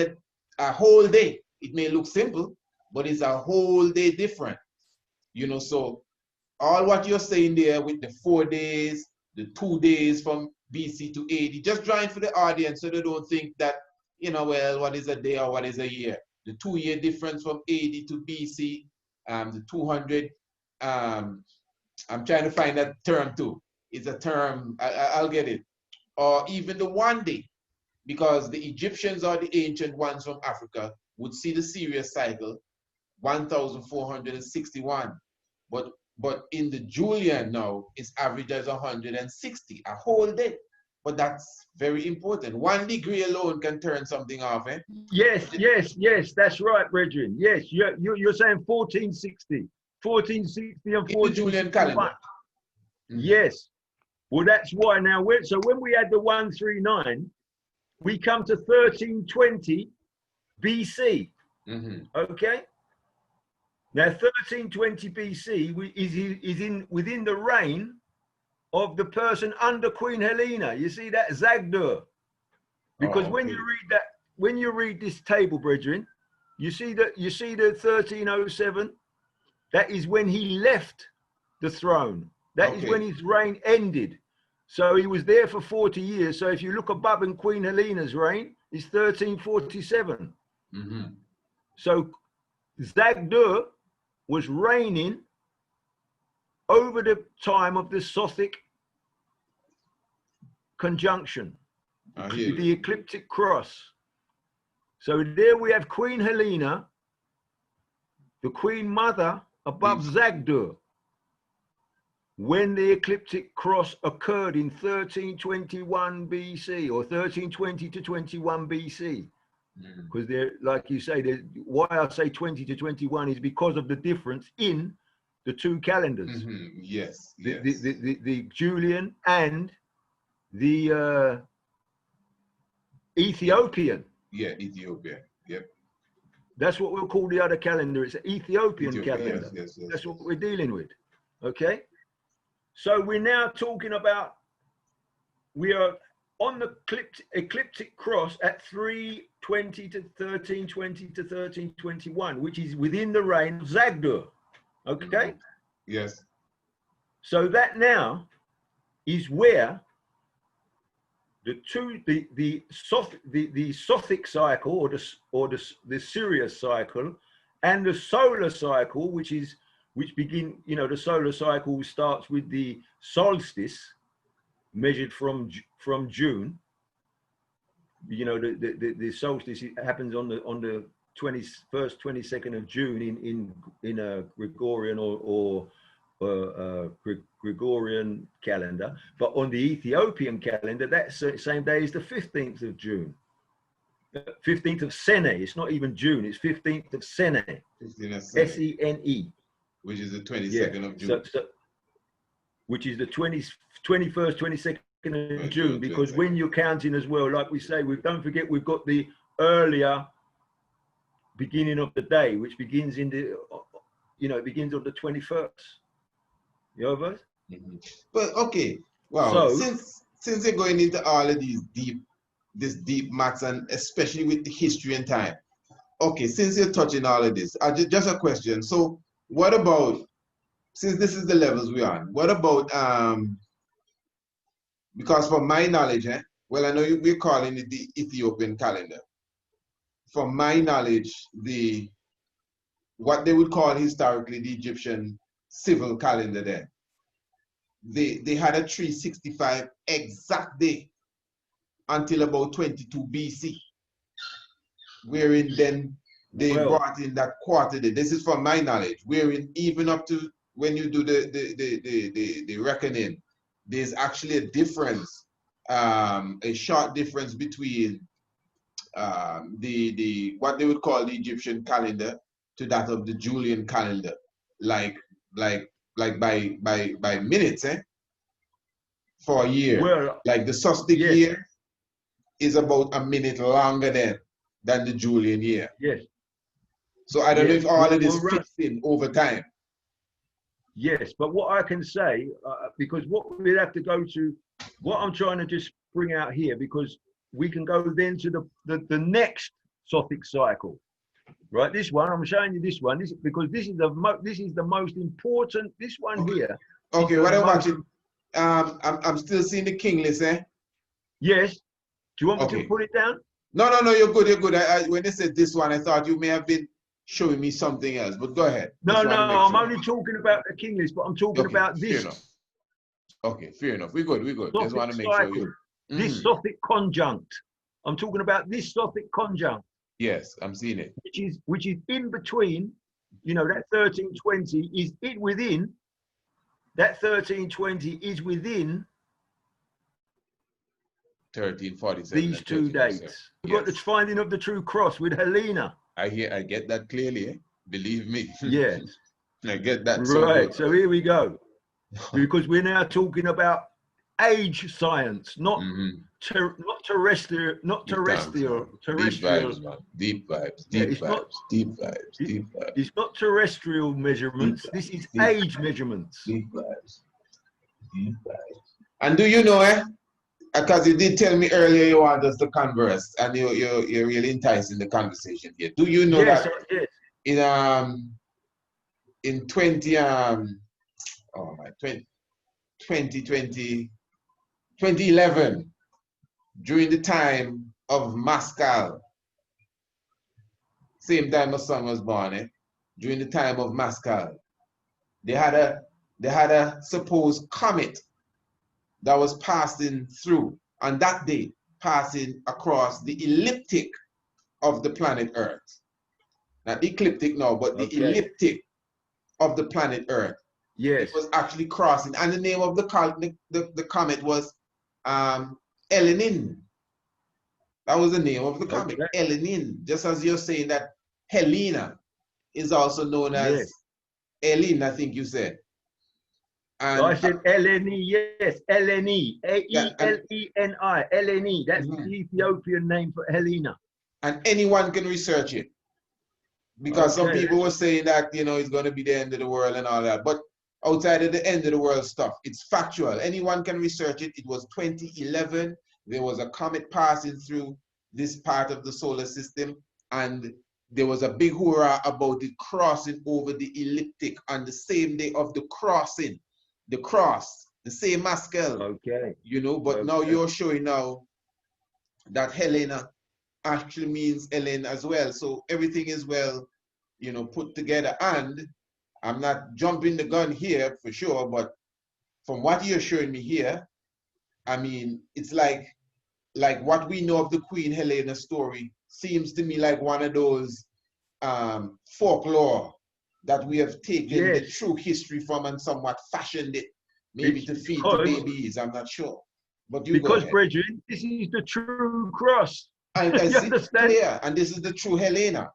a whole day. It may look simple, but it's a whole day different. You know, so all what you're saying there with the 4 days, the 2 days from BC to AD, just drawing for the audience so they don't think that, you know, well, what is a day or what is a year? The 2-year difference from AD to BC, the 200, I'm trying to find that term too. It's a term, I'll get it. Or even the 1 day, because the Egyptians or the ancient ones from Africa would see the Sirius cycle 1461. But in the Julian now, it's average as 160, a whole day. But that's very important. 1 degree alone can turn something off, eh? Yes, that's right, brethren. Yes, you're saying 1460 and 1461. Julian calendar. Yes. Well, that's why now, so when we had the 139, we come to 1320 BC. Okay? Now, 1320 BC is within the reign of the person under Queen Helena. You see that, Zagdur. Because when you read this table, brethren, you see the 1307. That is when he left the throne. That is when his reign ended. So he was there for 40 years. So if you look above in Queen Helena's reign, it's 1347. So Zagdur was reigning over the time of the Sothic conjunction, the ecliptic cross. So there we have Queen Helena, the Queen Mother above Zagdur, when the ecliptic cross occurred in 1321 BC or 1320 to 21 BC. Because there, like you say, why I say 20 to 21 is because of the difference in the two calendars. Yes. The Julian and the Ethiopian. Yeah, Ethiopian. Yep. That's what we'll call the other calendar. It's an Ethiopian calendar. Yes, that's what we're dealing with. Okay. So we're now talking about, we are on the ecliptic cross at 320 to 1320 to 1321, which is within the reign of Zagdur. Okay. Yes. So that now is where the Sothic cycle or the Sirius cycle and the solar cycle, which begin, you know, the solar cycle starts with the solstice measured from June. You know, the solstice happens on the 21st, 22nd of June in a Gregorian or Gregorian calendar, but on the Ethiopian calendar, that's the same day as the 15th of June. 15th of Sene. It's not even June. It's 15th of Sene. S-E-N-E. Which is the 22nd of June. Which is the 21st, 22nd of June, because when you're counting as well, like we say, don't forget we've got the earlier beginning of the day, which begins in the, you know, it begins on the 21st. You know, But okay, wow. So, since they're going into all of these deep maths, and especially with the history and time. Okay, since you're touching all of this, just a question. So what about, since this is the levels we're on, what about because from my knowledge, well, I know we're calling it the Ethiopian calendar. From my knowledge, what they would call historically the Egyptian civil calendar then, they had a 365 exact day until about 22 BC, wherein then they brought in that quarter day. This is from my knowledge, wherein even up to when you do the reckoning, there's actually a difference a short difference between the what they would call the Egyptian calendar to that of the Julian calendar, like by minutes, for a year. Well, Like the Sustic yes, year is about a minute longer than the Julian year. yes. So I don't know Yes. if all of this Well, fits in over time. yes, but what I can say, because what we'd have to go to, what I'm trying to just bring out here, because we can go then to the next Sothic cycle, right? This one, I'm showing you this one, because this is the most important. This one Okay. here. Okay, what I'm watching, I'm still seeing the king list, eh? Yes. Do you want me to put it down? No, you're good, you're good. When they said this one, I thought you may have been showing me something else, but go ahead. No, I'm only talking about the king list, but I'm talking about this. Fair enough. Okay, fair enough. We're good. Just want to make cycle, sure you. This Sothic conjunct. I'm talking about this Sothic conjunct. Yes, I'm seeing it. Which is in between, that 1320 is it within. That 1320 is within 1347. These two dates. We've got the finding of the true cross with Helena. I get that clearly, eh? Believe me. Yes. I get that. Right. So here we go. Because we're now talking about age science, not terrestrial. Deep vibes. It's not terrestrial measurements. This is age measurements. Deep vibes. And do you know, because you did tell me earlier you want us to converse, and you're really enticing the conversation here. Do you know that in 2011, during the time of Maskel, same time my son was born, during the time of Maskel, they had a supposed comet that was passing through on that day, passing across the ecliptic of the planet Earth. Not ecliptic now, but the elliptic of the planet Earth. Yes. It was actually crossing. And the name of the comet was Elenin. That was the name of the comet, Elenin. Just as you're saying that Helena is also known as Elene, I think you said. And I said Eleni, yes, Eleni, A-E-L-E-N-I, Eleni. That's the Ethiopian name for Helena. And anyone can research it. Because some people were saying that, it's going to be the end of the world and all that. But outside of the end of the world stuff, it's factual. Anyone can research it. It was 2011. There was a comet passing through this part of the solar system. And there was a big hoorah about it crossing over the ecliptic on the same day of the crossing. The cross, the same Maskel. But now you're showing now that Helena actually means Ellen as well. So everything is well, put together. And I'm not jumping the gun here for sure, but from what you're showing me here, I mean, it's like what we know of the Queen Helena story seems to me like one of those folklore that we have taken the true history from and somewhat fashioned it, maybe to feed the babies, I'm not sure. But because, brethren, this is the true cross. I see it clear, and this is the true Helena.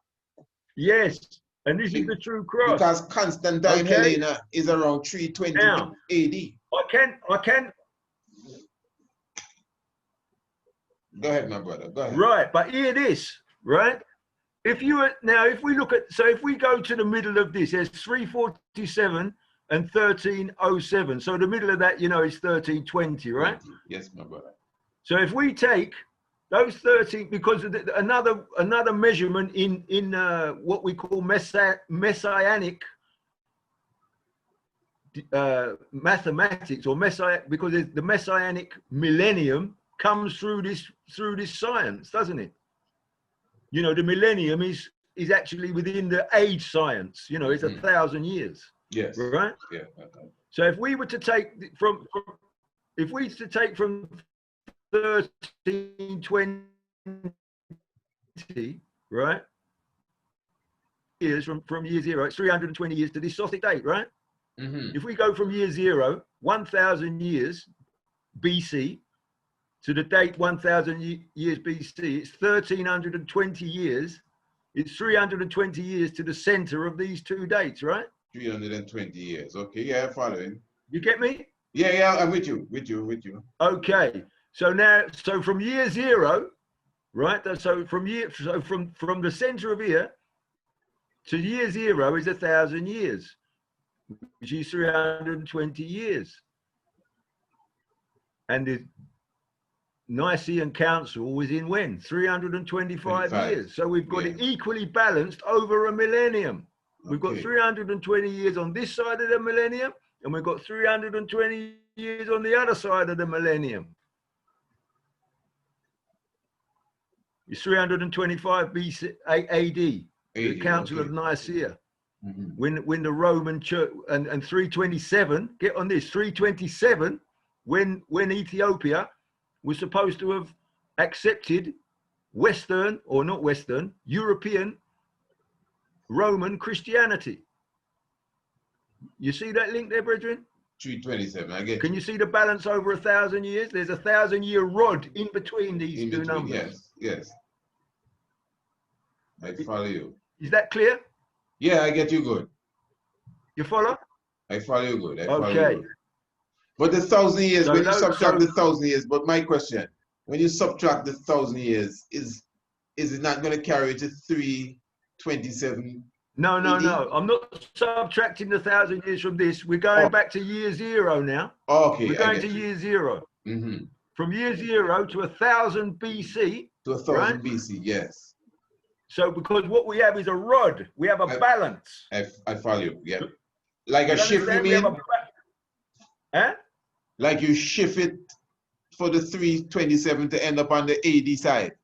Yes, and this is the true cross. Because Constantine Helena is around 320 now, AD. I can. Go ahead, my brother, go ahead. Right, but hear this, right? If we look at, so if we go to the middle of this, there's 347 and 1307. So the middle of that, is 1320, right? Yes, my brother. So if we take those 13, because of another measurement in what we call Messianic mathematics, or because the Messianic Millennium comes through this science, doesn't it? The millennium is actually within the age science. It's 1,000 years. Yes. Right. Yeah. So if we were to take from 1320, right? Years from year zero, it's 320 years to this Sothic date, right? If we go from year zero, 1,000 years BC, to the date 1000 years BC, it's 1320 years. It's 320 years to the center of these two dates, right? 320 years. Okay, yeah, following. You get me? Yeah, I'm with you. Okay. So now, so from year zero, right? So from the center of here to year zero is 1,000 years, which is 320 years. And the Nicene Council was in when? 325 years. So we've got it equally balanced over a millennium. We've got 320 years on this side of the millennium, and we've got 320 years on the other side of the millennium. It's 325 BC, AD, the Council of Nicaea. When the Roman Church, and 327, get on this, 327, when Ethiopia was supposed to have accepted Western, or not Western, European Roman Christianity. You see that link there, brethren? 327, I get. Can you see the balance over 1,000 years? There's a 1,000-year rod in between these two numbers. Yes. I follow you. Is that clear? Yeah, I get you good. You follow? I follow you good. Okay. But the 1,000 years, when you subtract the 1,000 years, but my question, when you subtract the 1,000 years, is it not going to carry to 327? No. I'm not subtracting the 1,000 years from this. We're going back to year zero now. Okay. We're going to year zero. From year zero to 1,000 BC. To 1,000 BC, yes. So because what we have is a rod. We have a balance. I follow you, yeah. Like a shift, you mean? Like you shift it for the 327 to end up on the AD side.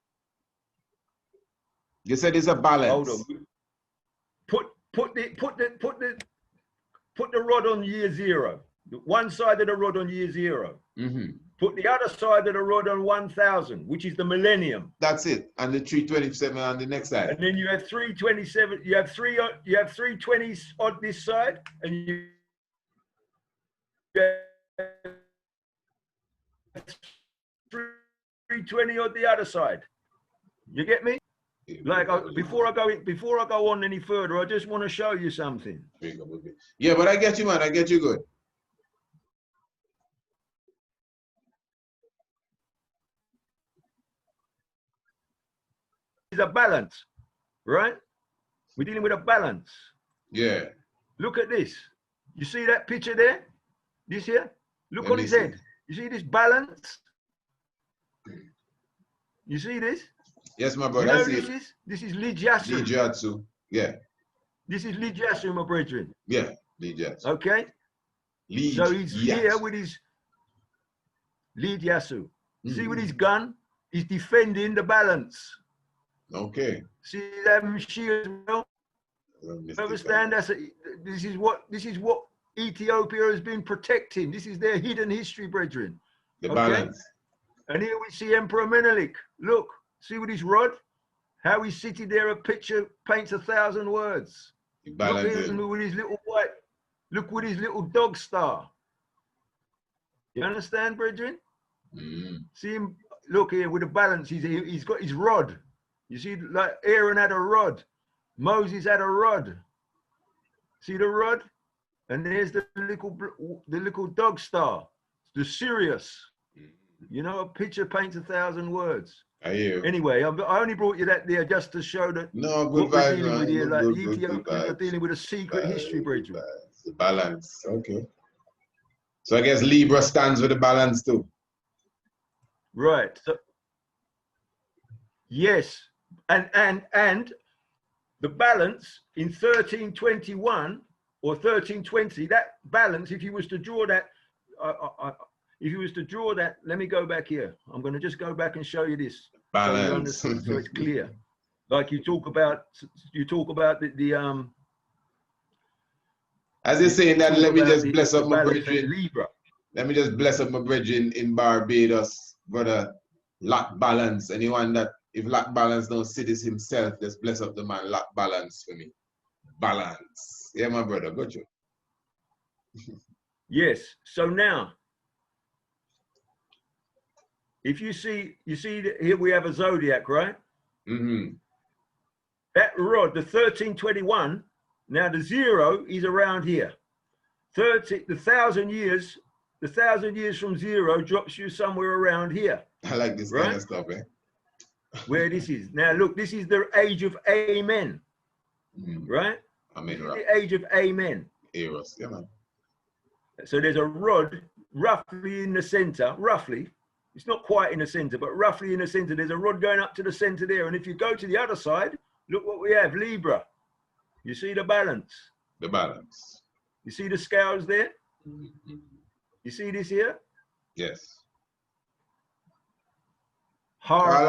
You said it's a balance. Hold on. Put the rod on year zero. One side of the rod on year zero. Put the other side of the rod on 1,000, which is the millennium. That's it. And the 327 on the next side. And then you have 327. You have 320s on this side, and you have 320 on the other side. You get me? Like before I go on any further, I just want to show you something. Yeah, but I get you, man. I get you good. It's a balance, right? We're dealing with a balance. Yeah. Look at this. You see that picture there? This here? Look on his head. You see this balance? You see this? Yes, my brother. You know this is? This is Lijiasu. Lijiasu. Yeah. This is Lijiasu, my brethren. Yeah, Lijiasu. Okay? So he's here with his Lijiasu. See with his gun? He's defending the balance. Okay. See that machine as well? Understand? This is what Ethiopia has been protecting. This is their hidden history, brethren. The balance. And here we see Emperor Menelik. Look, see with his rod? How he's sitting there, a picture paints 1,000 words. Look with his little white, look with his little dog star. You understand, brethren? See him, look here with the balance. He's got his rod. You see, like Aaron had a rod. Moses had a rod. See the rod? And there's the little dog star, the Sirius. You know, a picture paints 1,000 words. I hear. Anyway, I only brought you that there just to show that good what we're dealing with here, good, like good, the Ethiopians are dealing with a secret history, brethren. The balance, okay. So I guess Libra stands with the balance too. Right. So, yes, and the balance in 1321 or 1320, that balance, if you was to draw that, let me go back here. I'm going to just go back and show you this. Balance. So it's clear. Like you talk about the as you're saying that, let me just bless up my brethren. Libra. Let me just bless up my brethren in Barbados, brother. Lot Balance. Anyone that, if Lot Balance don't see this himself, just bless up the man. Lot Balance for me. Balance. Yeah, my brother. Got you. Yes. So now, If you see that here we have a zodiac, right? Mm-hmm. That rod, the 1321, now the 0 is around here. The 1,000 years from 0 drops you somewhere around here. I like this right? kind of stuff, eh? Where this is. Now look, this is the age of Amen. Right? Amen. This is the age of Amen. Eros, yeah, man. So there's a rod roughly in the center, roughly. It's not quite in the center, but roughly in the center. There's a rod going up to the center there. And if you go to the other side, look what we have, Libra. You see the balance? The balance. You see the scales there? You see this here? Yes. Hard. All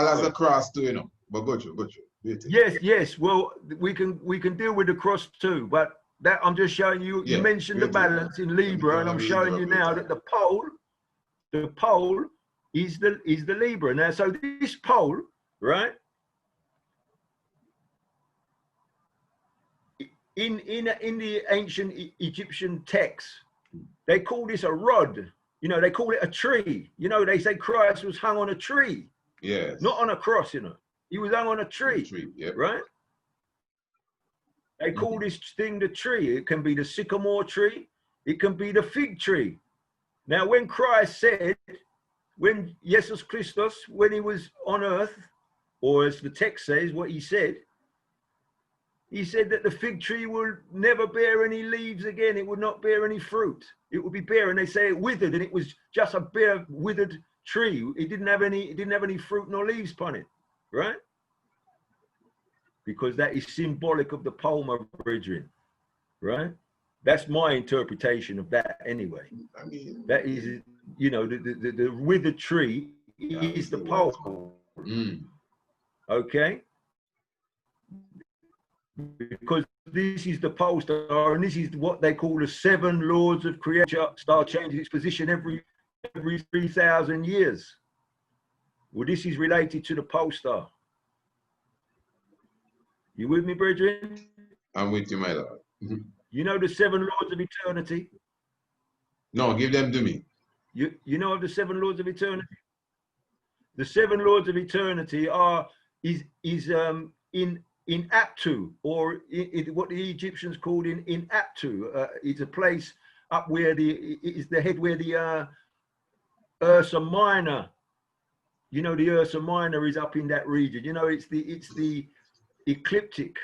has a cross too, you know. But go through. Yes. Well, we can deal with the cross too, but that I'm just showing you. You mentioned the balance in Libra, and I'm showing you now that the pole is the Libra. Now, so this pole, right? In the ancient Egyptian texts, they call this a rod. You know, they call it a tree. You know, they say Christ was hung on a tree. Yes. Not on a cross, you know. He was hung on a tree. Right? They call this thing the tree. It can be the sycamore tree. It can be the fig tree. Now, when Christ said, when Jesus Christus, when he was on earth, or as the text says, what he said that the fig tree will never bear any leaves again. It would not bear any fruit. It would be bare, and they say it withered, and it was just a bare withered tree. It didn't have any fruit nor leaves upon it, right? Because that is symbolic of the pole, my brethren, right? That's my interpretation of that anyway. I mean, that is, you know, the withered tree is the pole. Okay? Because this is the pole star, and this is what they call the 7 lords of creation. Star changes its position every 3,000 years. Well, this is related to the pole star. You with me, brethren? I'm with you, my lord. You know the 7 lords of eternity? No, give them to me. You know of the 7 lords of eternity? The 7 lords of eternity is in Aptu, or what the Egyptians called in Aptu. It's a place up where it's the head where the Ursa Minor. You know, the Ursa Minor is up in that region. You know, it's the ecliptic.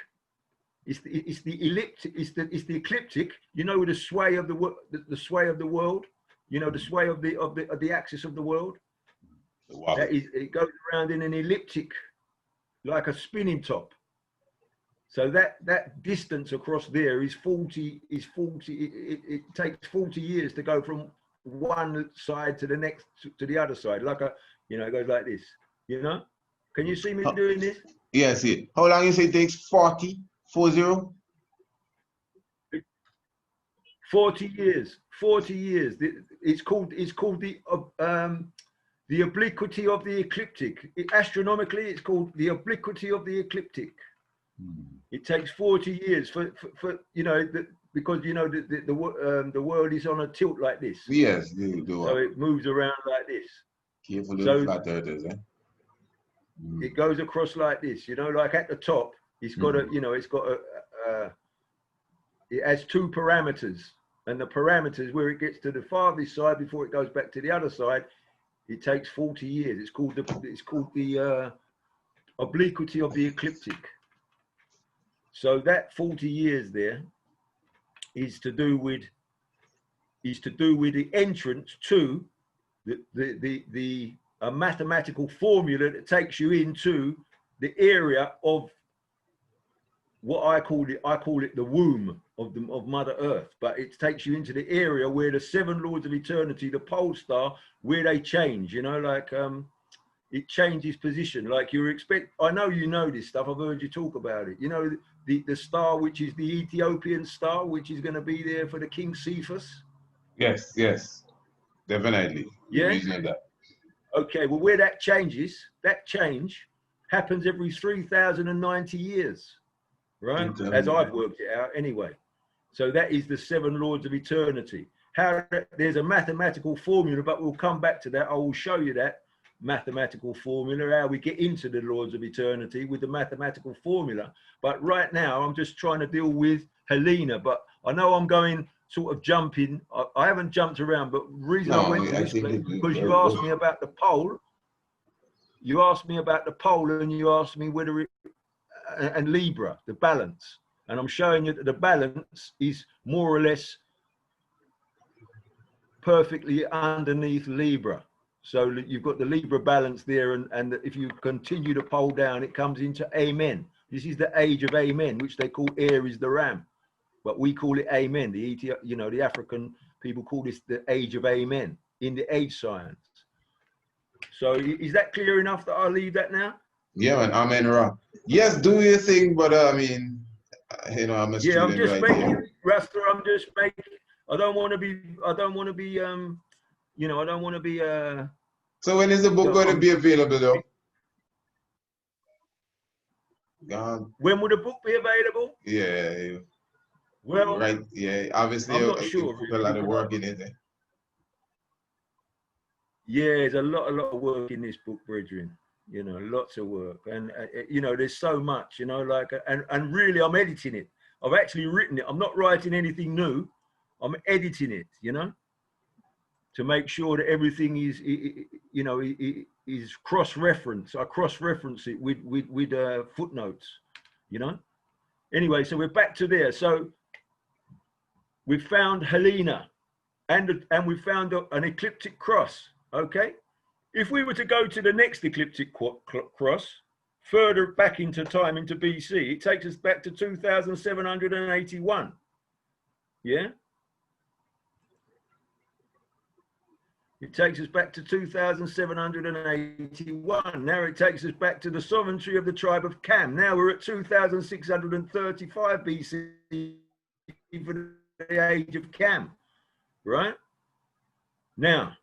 It's the ecliptic. You know, the sway of the sway of the world. You know, the sway of the axis of the world. Wow. That is, it goes around in an elliptic, like a spinning top. So that distance across there is 40. It takes 40 years to go from one side to the next to the other side. Like it goes like this. You know, can you see me doing this? Yeah, see. How long you say it takes? 40? 40? 40 years. 40 years. It's called the obliquity of the ecliptic. Astronomically, it's called the obliquity of the ecliptic. It takes 40 years for because the world is on a tilt like this. Yes, so it moves around like this. Careful little flat earthers, eh? It goes across like this, like at the top. It's got it has 2 parameters, and the parameters where it gets to the farthest side before it goes back to the other side, it takes 40 years. It's called the obliquity of the ecliptic. So that 40 years there is to do with the entrance to a mathematical formula that takes you into the area of what I call it the womb of Mother Earth, but it takes you into the area where the 7 lords of eternity, the pole star, where they change, it changes position. Like I know you know this stuff, I've heard you talk about it. You know, the star, which is the Ethiopian star, which is going to be there for the King Cephas. Yes, definitely. Yeah. Okay, well, where that change happens every 3,090 years, right? As I've worked it out anyway. So that is the 7 lords of eternity. there's a mathematical formula, but we'll come back to that. I will show you that mathematical formula, how we get into the laws of eternity with the mathematical formula. But right now, I'm just trying to deal with Helena. But I know I'm going sort of jumping. I haven't jumped around, but the reason I went to this place because you asked me about the pole. You asked me about the pole, and you asked me whether it and Libra, the balance. And I'm showing you that the balance is more or less perfectly underneath Libra. So you've got the Libra balance there, and if you continue to pole down, it comes into Amen. This is the age of Amen, which they call Aries the ram, but we call it Amen. The African people call this the age of Amen in the age science. So is that clear enough that I'll leave that now? Yeah, man. Amen, Ra. Yes, do your thing, but I mean, I'm a student. I'm just right making here. Rasta. I'm just making. I don't want to be. So when is the book going to be available, though? When will the book be available? Yeah. Well, right. Yeah. Obviously, I'm not sure. Put a lot of work in it. Yeah, there's a lot of work in this book, brethren. Lots of work, and there's so much. And really, I'm editing it. I've actually written it. I'm not writing anything new. I'm editing it. To make sure that everything is cross-reference. I cross-reference it with footnotes, Anyway, so we're back to there. So we found Helena, and we found an ecliptic cross. Okay, if we were to go to the next ecliptic cross, further back into time, into BC, it takes us back to 2781. Yeah. It takes us back to 2781. Now it takes us back to the sovereignty of the tribe of Cam. Now we're at 2635 BC for the age of Cam, right? Now,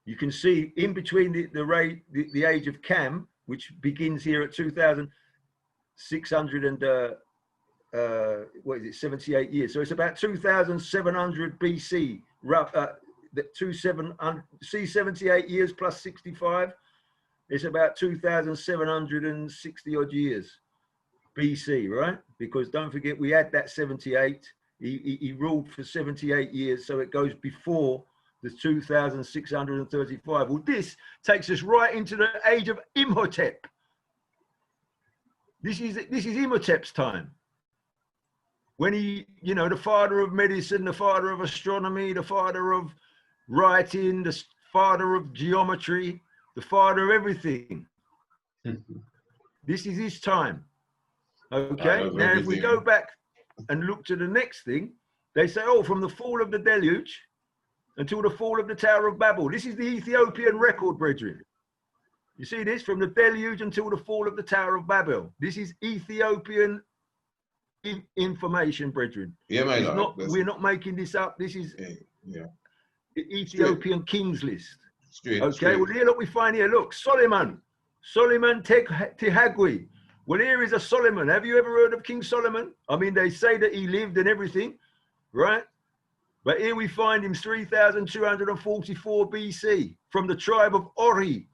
you can see in between the age of Cam, which begins here at 78 years. So it's about 2700 BC, C78 years plus 65, it's about 2760 odd years BC, right? Because don't forget, we had that 78. He ruled for 78 years, so it goes before the 2635. Well, this takes us right into the age of Imhotep. This is Imhotep's time. When he, the father of medicine, the father of astronomy, the father of writing, the father of geometry, the father of everything. This is his time. Okay. Now, if we go back and look to the next thing, they say, from the fall of the deluge until the fall of the Tower of Babel. This is the Ethiopian record, brethren. You see this? From the deluge until the fall of the Tower of Babel. This is Ethiopian information, brethren. Yeah, my Lord. We're not making this up. This is the Ethiopian king's list. Well, here, look, we find here, look, Solomon Tehagwi. Well, here is a Solomon. Have you ever heard of King Solomon? I mean, they say that he lived and everything, right? But here we find him 3244 BC from the tribe of Ori.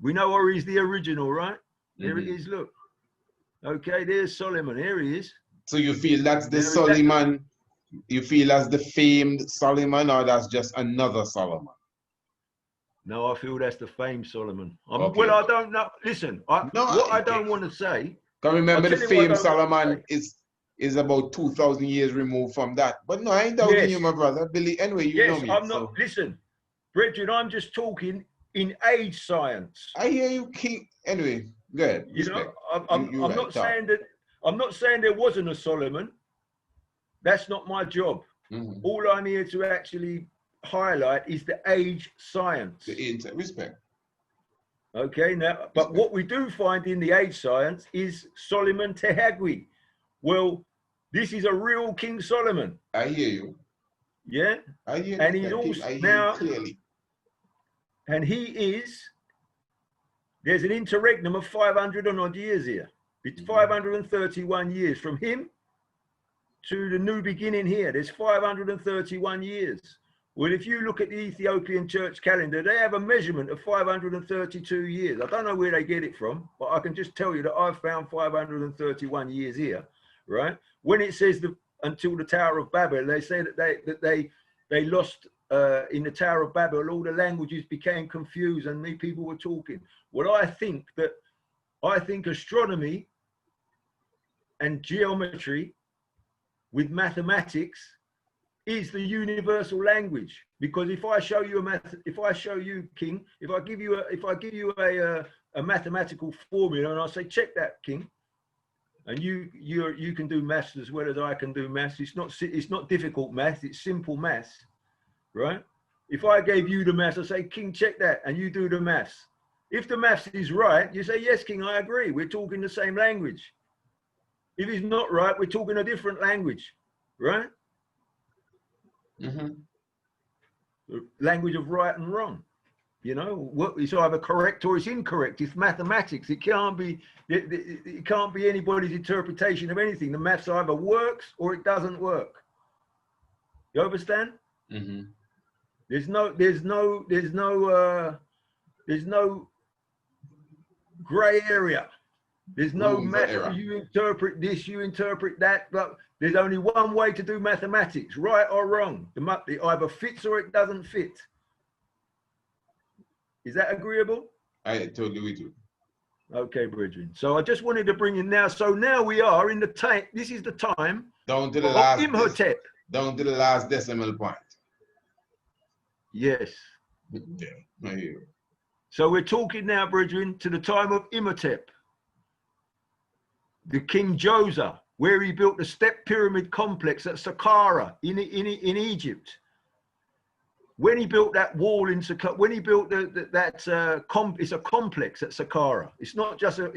We know Ori is the original, right? There it is, look. Okay, there's Solomon. Here he is. So you feel that's the Solomon, you feel that's the famed Solomon, or that's just another Solomon? No, I feel that's the famed Solomon. Well, I don't know. Listen, I don't want to say. Can remember the famed Solomon is about 2,000 years removed from that. But no, I ain't doubting you, my brother. Billy, anyway, you know me. I'm not. Listen, Bridget, I'm just talking in age science. I hear you. Anyway, go ahead. I'm not saying that. I'm not saying there wasn't a Solomon. That's not my job. All I'm here to actually highlight is the age science. Respect. Okay, now, but what we do find in the age science is Solomon Tehagwi. Well, this is a real King Solomon. I hear you. Yeah, I hear you. And he's also now clearly. And he is. There's an interregnum of 500 and odd years here. It's 531 years from him to the new beginning here. There's 531 years. Well, if you look at the Ethiopian church calendar, they have a measurement of 532 years. I don't know where they get it from, but I can just tell you that I've found 531 years here, right? When it says until the Tower of Babel, they say that they lost in the Tower of Babel, all the languages became confused and people were talking. Well, I think astronomy and geometry with mathematics is the universal language, because if I show you King, if I give you a mathematical formula and I say check that, King, and you can do maths as well as I can do maths. It's not difficult maths, it's simple maths, right? If I gave you the maths, I say, King, check that, and you do the maths. If the maths is right, you say, yes, King, I agree, we're talking the same language. If it's not right, we're talking a different language, right? Mm-hmm. The language of right and wrong. You know, it's either correct or it's incorrect. It's mathematics. It can't be anybody's interpretation of anything. The maths either works or it doesn't work. You understand? Mm-hmm. There's no gray area. There's no matter. You interpret this, you interpret that, but there's only one way to do mathematics, right or wrong. It either fits or it doesn't fit. Is that agreeable? I totally with you. Okay, brethren. So I just wanted to bring in now. So now we are in the time. This is the time down to the last decimal point. Yes. Yeah, I hear you. So we're talking now, brethren, to the time of Imhotep, the King Joseph, where he built the step pyramid complex at Saqqara in Egypt. When he built that wall in Saqqara, when he built it's a complex at Saqqara. It's not just a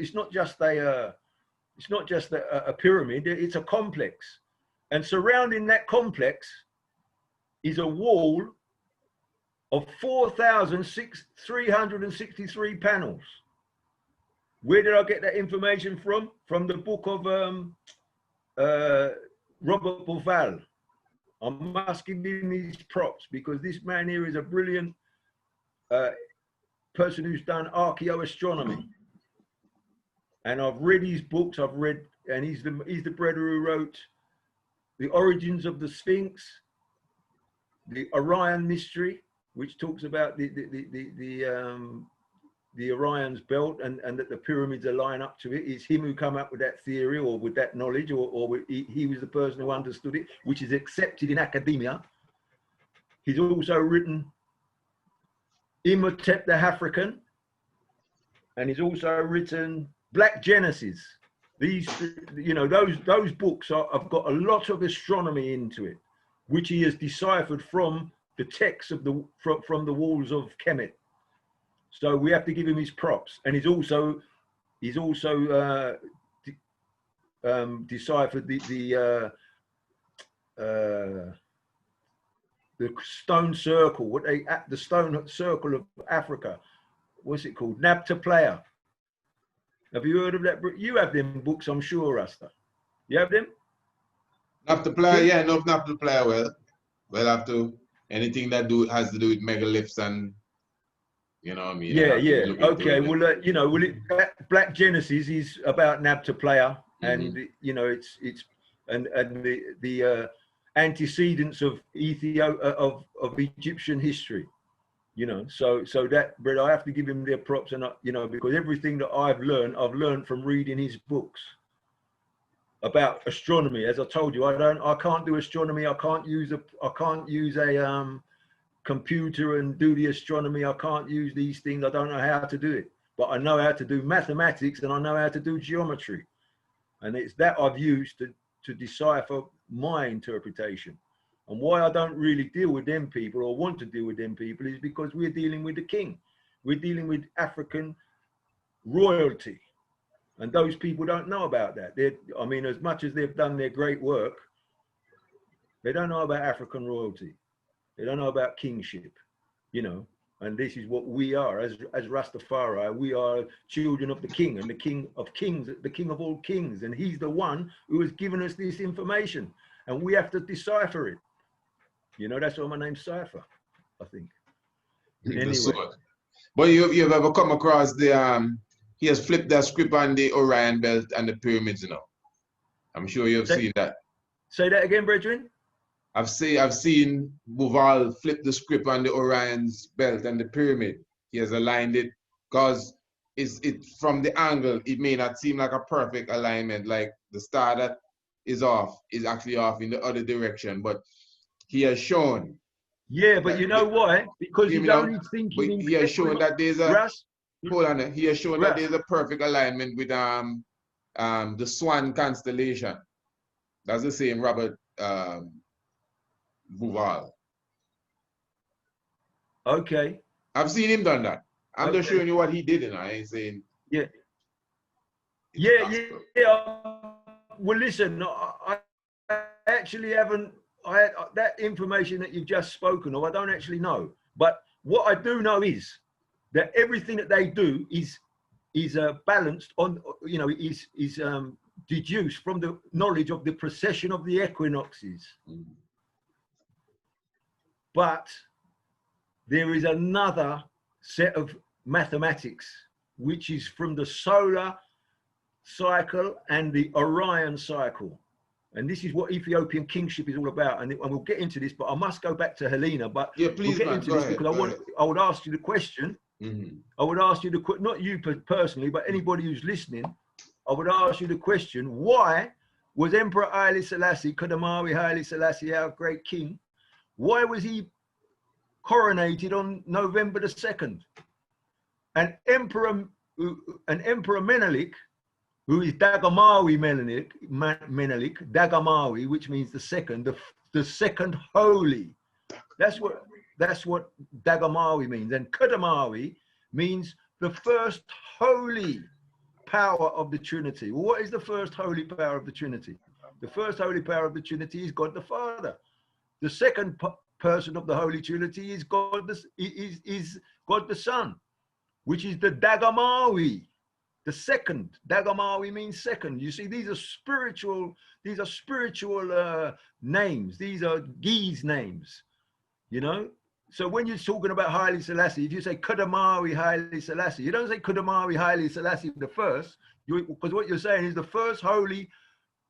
pyramid. It's a complex, and surrounding that complex is a wall of 4,363 panels. Where did I get that information from? From the book of Robert Bauval. I must give him his props, because this man here is a brilliant person who's done archaeoastronomy. And I've read his books. And he's the brother who wrote The Origins of the Sphinx, the Orion Mystery, which talks about the Orion's belt, and that the pyramids align up to it. It's him who come up with that theory, or with that knowledge, or he was the person who understood it, which is accepted in academia. He's also written Imhotep the African, and he's also written Black Genesis. These, those books have got a lot of astronomy into it, which he has deciphered from the texts of from the walls of Kemet. So we have to give him his props, and he's also deciphered the stone circle, the stone circle of Africa. What's it called? Nabta. Have you heard of that? You have them books, I'm sure, Rasta. You have them? Nabta, yeah, no Nabta. Well, we'll have to, anything that has to do with megaliths and, you know what I mean? Yeah. Okay. Well, Black Genesis is about Nabta, and it's and the antecedents of of Egyptian history. So that, but I have to give him their props, and because everything that I've learned from reading his books about astronomy. As I told you, I can't do astronomy. I can't use a computer and do the astronomy. I can't use these things. I don't know how to do it, but I know how to do mathematics, and I know how to do geometry, and it's that I've used to decipher my interpretation. And why I don't really deal with them people, or want to deal with them people, is because we're dealing with the king. We're dealing with African royalty, and those people don't know about that. As much as they've done their great work, they don't know about African royalty. They don't know about kingship, and this is what we are as Rastafari. We are children of the king, and the king of kings, the king of all kings. And he's the one who has given us this information. and we have to decipher it. You know, that's why my name's Seifa, I think. Anyway. But you've ever come across the he has flipped that script on the Orion belt and the pyramids, you know. I'm sure you've seen that. Say that again, brethren. I've seen Buval flip the script on the Orion's belt and the pyramid. He has aligned it because it from the angle, it may not seem like a perfect alignment, like the star that is off is actually off in the other direction, but he has shown. Yeah, but you know why? Because he's only thinking. He has shown that there's a Russ, hold on. He has shown that there's a perfect alignment with the Swan constellation. That's the same Robert Buval. Okay. I've seen him done that. I'm just showing you what he did, and I ain't saying. Yeah. Yeah. Well, listen, I actually haven't. That information that you've just spoken of, I don't actually know. But what I do know is that everything that they do is balanced on, you know, is deduced from the knowledge of the precession of the equinoxes. But there is another set of mathematics, which is from the solar cycle and the Orion cycle. And this is what Ethiopian kingship is all about. And we'll get into this, but I must go back to Helena. But yeah, please, we'll get into this because I would ask you the question. I would ask you not you personally, but anybody who's listening, I would ask you the question: why was Emperor Haile Selassie, Kadamawi Haile Selassie, our great king, why was he coronated on November the 2nd? And Emperor Menelik, who is Dagamawi Menelik, Dagamawi, which means the second holy. That's what Dagamawi means. And Kadamawi means the first holy power of the Trinity. Well, what is the first holy power of the Trinity? The first holy power of the Trinity is God the Father. The second person of the Holy Trinity is God the Son, which is the Dagamawi. The second, Dagamawi means second. You see, these are spiritual names. These are Gi's names, you know? So when you're talking about Haile Selassie, if you say Kadamawi Haile Selassie, you don't say Kadamawi Haile Selassie the first, because what you're saying is the first holy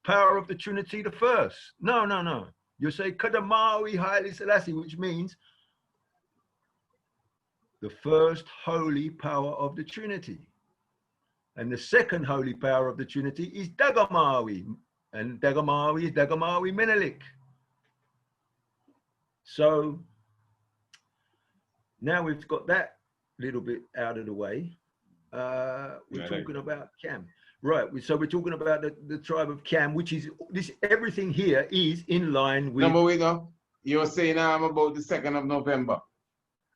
power of the Trinity, the first. No. You say Kadamawi Haile Selassie, which means the first holy power of the Trinity. And the second holy power of the Trinity is Dagamawi. And Dagamawi is Dagamawi Menelik. So now we've got that little bit out of the way. We're talking about Cam. Right, so we're talking about the tribe of Cam, which is this. Everything here is in line with. Number we go. You're saying about the 2nd of November.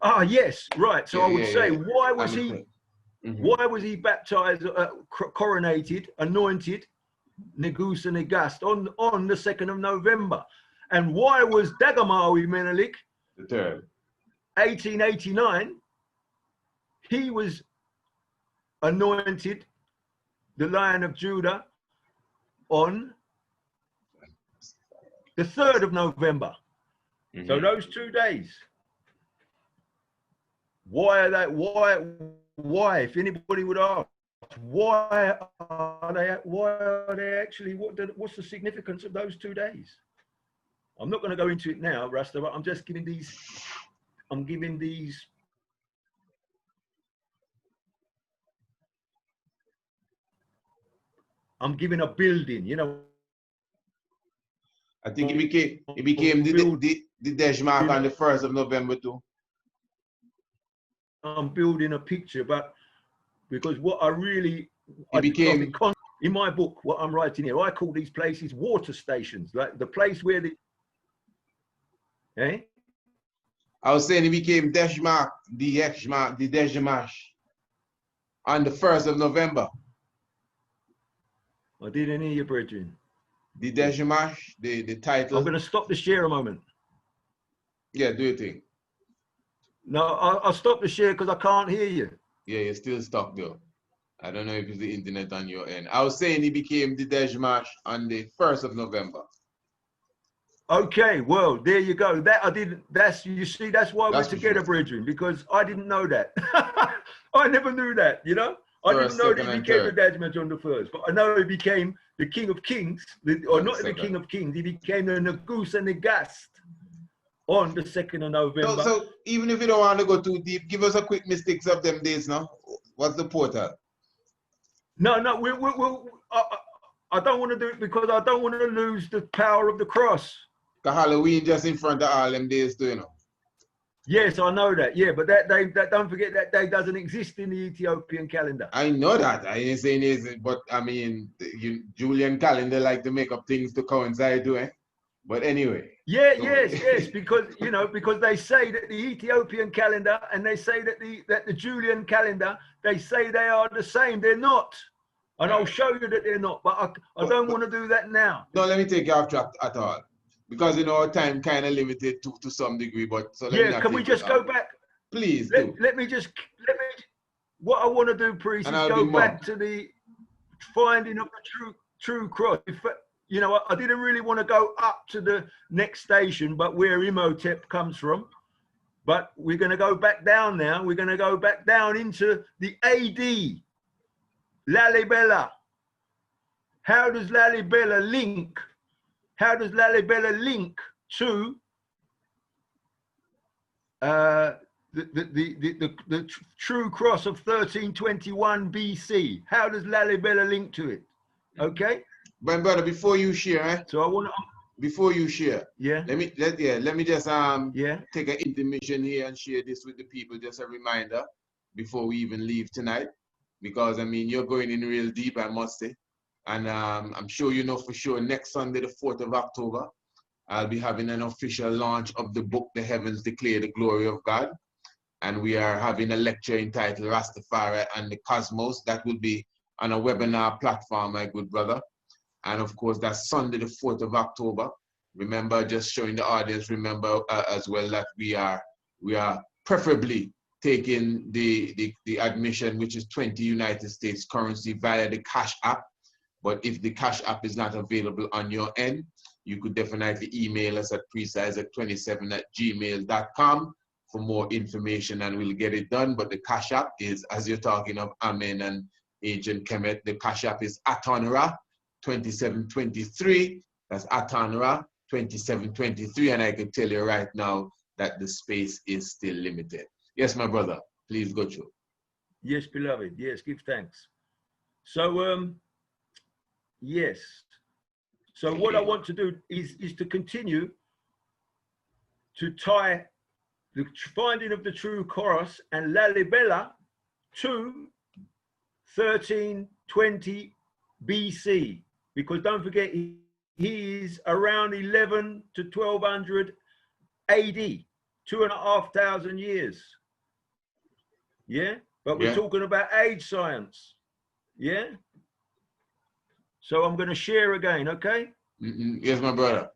Ah, yes, right. So I would say, why was he? Why was he baptized, coronated, anointed, Negus and Negast on the 2nd of November? And why was Dagamawi Menelik, the 3rd, 1889? He was anointed, the Lion of Judah, on the 3rd of November. So those 2 days. Why are they? Why? If anybody would ask, why are they actually? What's the significance of those 2 days? I'm not going to go into it now, Rasta, but I'm just giving these. I'm giving a building, you know. I think it became the Dejmark on the 1st of November too. I'm building a picture, but because what I became in my book, what I'm writing here, I call these places water stations, like the place where I was saying it became the Dejmark on the 1st of November. I didn't hear you, brethren. The Dejmark, the title. I'm going to stop the share a moment. Yeah, do your thing. No, I'll stop the share because I can't hear you. Yeah, you're still stuck though. I don't know if it's the internet on your end. I was saying he became the Dejmark on the 1st of November. Okay, well, there you go. That I didn't. That's you see. That's why we're together, brethren, because I didn't know that. I never knew that. You know, I didn't know that he became the Dajjal on the first, but I know he became the King of Kings, or not the King of Kings. He became the Nagus and the Gast on the 2nd of November. So even if you don't want to go too deep, give us a quick mystics of them days now. What's the portal? No, I don't want to do it because I don't want to lose the power of the cross. The Halloween just in front of all them days too, you know. Yes, I know that. Yeah, but that don't forget that day doesn't exist in the Ethiopian calendar. I know that. I ain't saying it, but I mean, Julian calendar like to make up things to coincide too, eh? But anyway. Yeah, yes, because you know, because they say that the Ethiopian calendar and they say that the Julian calendar, they say they are the same. They're not. And I'll show you that they're not, but I don't want to do that now. No, let me take you off track at all. Because you know our time kind of limited to some degree, but so let me can we just go back? Please let me what I want to do, priest, is go back to the finding of the true cross. You know, I didn't really want to go up to the next station, but where Imhotep comes from. But we're going to go back down now. We're going to go back down into the AD. Lalibela. How does Lalibela link? How does Lalibela link to the true cross of 1321 BC? How does Lalibela link to it? Okay. But brother, before you share, so I want to. Before you share, let me just take an intermission here and share this with the people. Just a reminder before we even leave tonight, because I mean you're going in real deep, I must say. And I'm sure you know for sure next Sunday, the 4th of October, I'll be having an official launch of the book, The Heavens Declare the Glory of God. And we are having a lecture entitled Rastafari and the Cosmos. That will be on a webinar platform, my good brother. And of course, that's Sunday, the 4th of October. Remember, just showing the audience, remember as well that we are preferably taking the admission, which is 20 United States currency via the Cash App. But if the Cash App is not available on your end, you could definitely email us at priestisaac27@gmail.com for more information and we'll get it done. But the Cash App is, as you're talking of Amen and Agent Kemet, the Cash App is Atonra 2723. That's Atonra 2723. And I can tell you right now that the space is still limited. Yes, my brother, please go through. Yes, beloved. Yes, give thanks. So, yes. So what I want to do is to continue to tie the finding of the true chorus and Lalibela to 1320 BC, because don't forget he is around 11 to 1200 AD, 2,500 years. Yeah, but we're talking about age science. Yeah. So I'm going to share again, okay? Yes, my brother.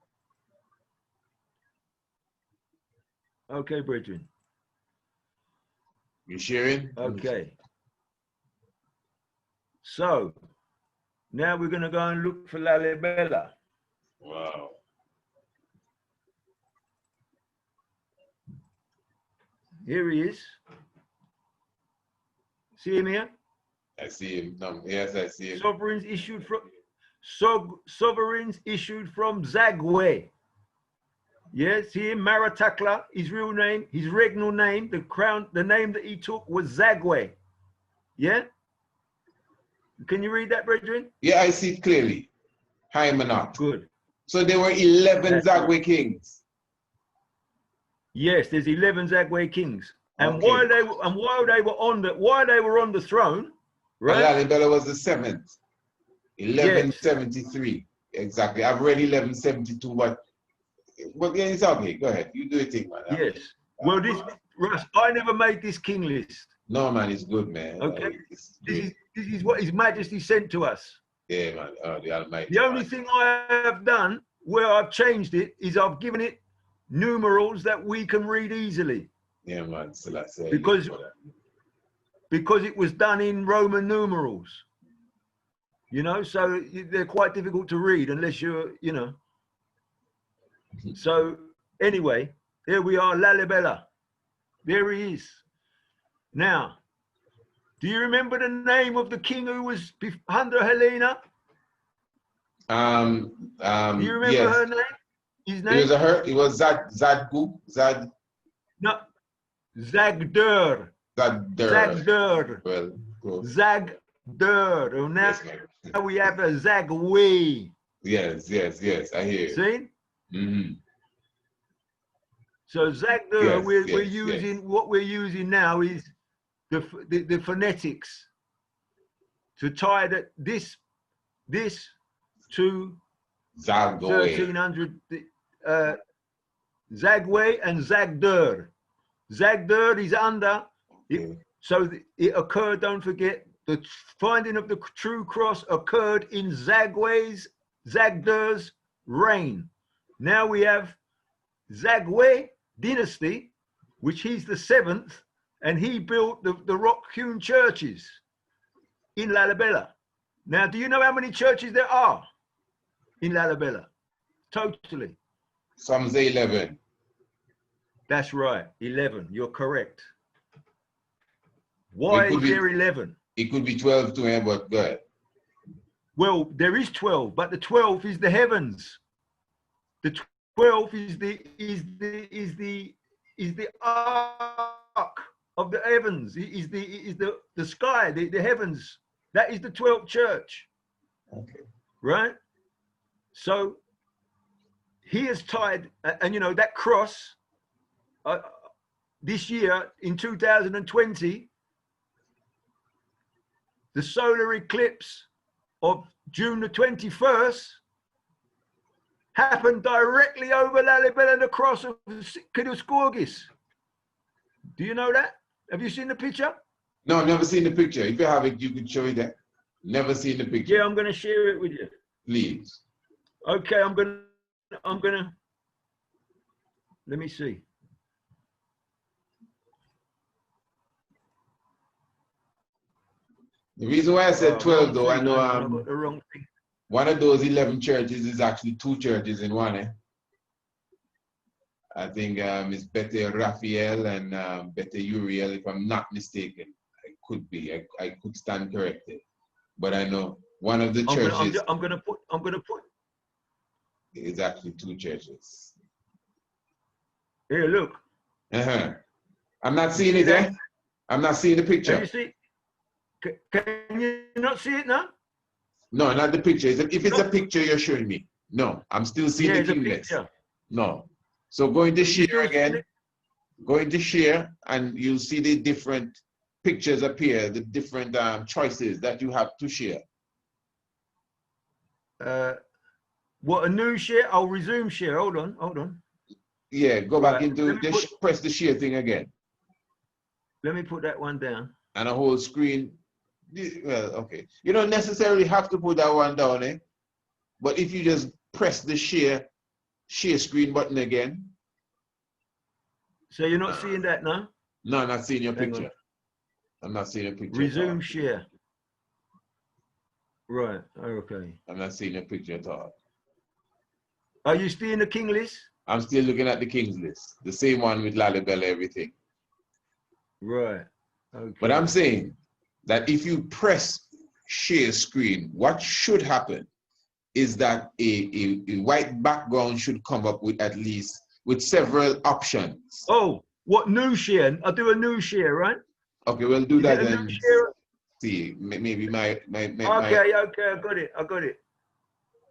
Okay, brethren. You sharing? Okay. So now we're going to go and look for Lalibela. Wow. Here he is. See him here? I see him. Yes, I see him. Sovereigns issued from Zagwe. Yes, see him, Maratakla, his real name, his regnal name, the name that he took was Zagwe. Yeah? Can you read that, brethren? Yeah, I see it clearly. Hymenot. Good. So there were 11 Zagwe kings. Yes, there's 11 Zagwe kings. And while they were on the throne, right? Lalibela was the 7th. 1173. Yes. Exactly. I've read 1172, but yeah, it's okay. Go ahead. You do your thing, man. Yes. Well, Russ, I never made this king list. No, man, it's good, man. Okay. This is what His Majesty sent to us. Yeah, man. Oh, the Almighty. The only thing I have done where I've changed it is I've given it numerals that we can read easily. Yeah, man. Sellassie. Because it was done in Roman numerals. You know, so they're quite difficult to read unless you're, you know. So anyway, here we are, Lalibela. There he is. Now, do you remember the name of the king who was under Helena? Do you remember yes. her name? His name? It was a her. It was Zadgu. No, Zagdur. Zagdur. Well, close. Zagdur. And now, Yes, now we have a Zagwe. Yes. I hear you. See? Mm-hmm. So Zagdur, Yes, we're using what we're using now is the phonetics to tie this to Zagwe. 1300 Zagwe and Zagdur. Zagdur is under it, so it occurred, don't forget, the finding of the true cross occurred in Zagdur's reign. Now we have Zagwe dynasty, which he's the 7th, and he built the rock-hewn churches in Lalibela. Now, do you know how many churches there are in Lalibela? Totally. Some say 11. That's right, 11. You're correct. Why is there 11? It could be 12 too, but go ahead. Well, there is 12, but the 12 is the heavens. The 12 is the ark of the heavens. Is the sky, the heavens. That is the 12th church. Okay. Right? So he has tied, and you know, that cross this year in 2020, the solar eclipse of June the 21st happened directly over Lalibela, the cross of Kiduskorgis. Do you know that? Have you seen the picture? No, I've never seen the picture. If you have it, you could show it there. Never seen the picture. Yeah, I'm going to share it with you. Please. Okay, I'm gonna, let me see. The reason why I said 12 though, I know I got the wrong thing. one of those 11 churches is actually 2 churches in one. Eh? I think it's Bete Raphael and Bete Uriel, if I'm not mistaken. I could be. I could stand corrected. But I know one of the churches. I'm gonna put. It's actually 2 churches. Here, look. I'm not seeing it, eh? I'm not seeing the picture. Can you see? Can you not see it now? No, not the picture. If it's a picture you're showing me. No, I'm still seeing the king list. No. So go into share again. Go into share and you'll see the different pictures appear, the different choices that you have to share. What, a new share? I'll resume share. Hold on. Yeah, go back into press the share thing again. Let me put that one down. And a whole screen. Well, okay. You don't necessarily have to put that one down, eh? But if you just press the share screen button again. So you're not seeing that now? No, I'm not seeing your picture. I'm not seeing a picture. Resume share. Right, okay. I'm not seeing a picture at all. Are you still in the king list? I'm still looking at the king's list. The same one with Lalibela, everything. Right. Okay. But I'm saying that if you press share screen, what should happen is that a white background should come up with with several options. Oh, what new share? I'll do a new share, right? Okay, we'll do that then. Share? See, maybe my okay, I got it.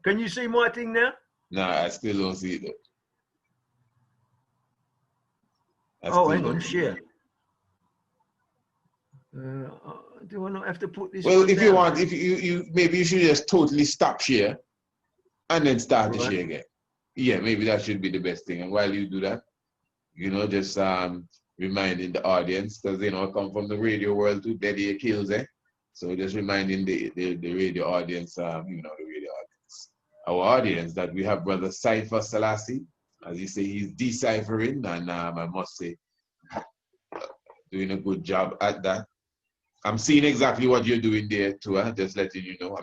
Can you see my thing now? No, I still don't see it though. Oh, hang on, share. Do I not have to put this? Well, if you want, if you maybe you should just totally stop share and then start the share again. Yeah, maybe that should be the best thing. And while you do that, you know, just reminding the audience, because you know, I come from the radio world too, Betty kills, eh? So just reminding the radio audience, you know, the radio audience, our audience, that we have Brother Seifa Sellassie, as you say, he's deciphering, and I must say, doing a good job at that. I'm seeing exactly what you're doing there too, just letting you know.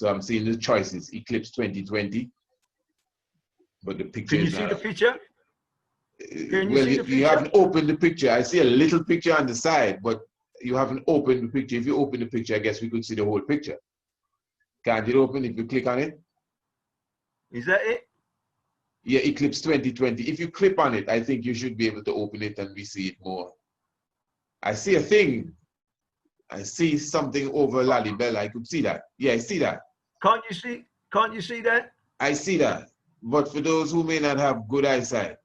I'm seeing the choices, Eclipse 2020. but the picture Can you is see not the up. picture? Can you Well, see the you picture? haven't opened the picture. I see a little picture on the side, but you haven't opened the picture. If you open the picture, I guess we could see the whole picture. Can't it open if you click on it? Is that it? Yeah, Eclipse 2020. If you click on it, I think you should be able to open it and we see it more. I see a thing. I see something over Lalibela. I could see that. Yeah, I see that. Can't you see? Can't you see that? I see that. But for those who may not have good eyesight,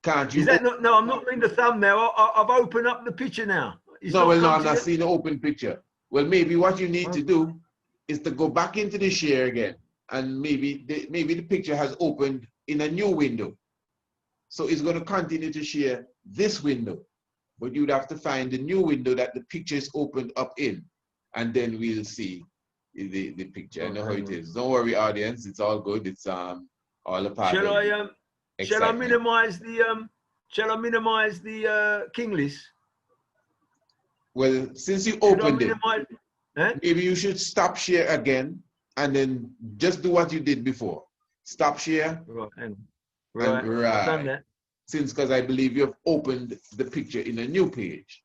can't you? Is that not? No, I'm not in the thumbnail. I've opened up the picture now. It's No, not well, no, come I'm to not you? seeing the open picture. Well, maybe what you need to do is to go back into the share again, and maybe the picture has opened in a new window. So it's going to continue to share this window, but you'd have to find the new window that the picture is opened up in, and then we'll see the picture. I know how it is. Don't worry, audience. It's all good. It's all a part of Shall I excitement. shall I minimize the king list? Well, since you opened it, Eh? maybe you should stop share again and then just do what you did before. Stop share. Right. And Right. I've done that. Since, because I believe you have opened the picture in a new page.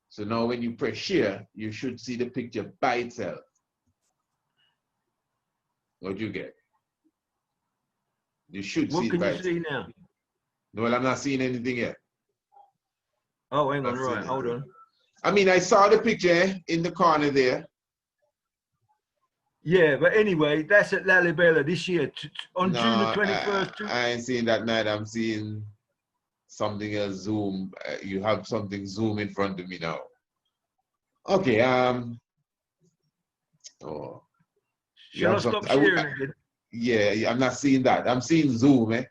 So now when you press share, you should see the picture by itself. What do you get? You should see it by What can you itself. see now? No, well, I'm not seeing anything yet. Oh, hang on, right, hold on. I mean, I saw the picture in the corner there. Yeah, but anyway, that's at Lalibela this year on No, June the 21st. I ain't seeing that night. I'm seeing something else zoom. You have something zoom in front of me now. Okay. Oh. Shall I stop sharing again? Yeah, I'm not seeing that. I'm seeing zoom, eh?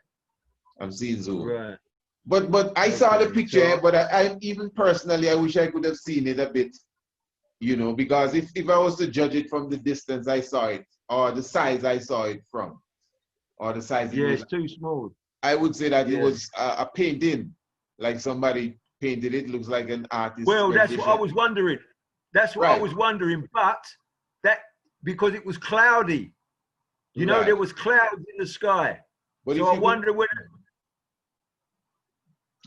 I'm seeing zoom. Right. But I saw the picture, but I even personally, I wish I could have seen it a bit, you know, because if I was to judge it from the distance I saw it, or the size I saw it from, or the size it was, it's too small. I would say that it was a painting, like somebody painted it. Looks like an artist. Well, that's what I was wondering. That's what I was wondering, but that because it was cloudy, you know, there was clouds in the sky. But so I wonder whether.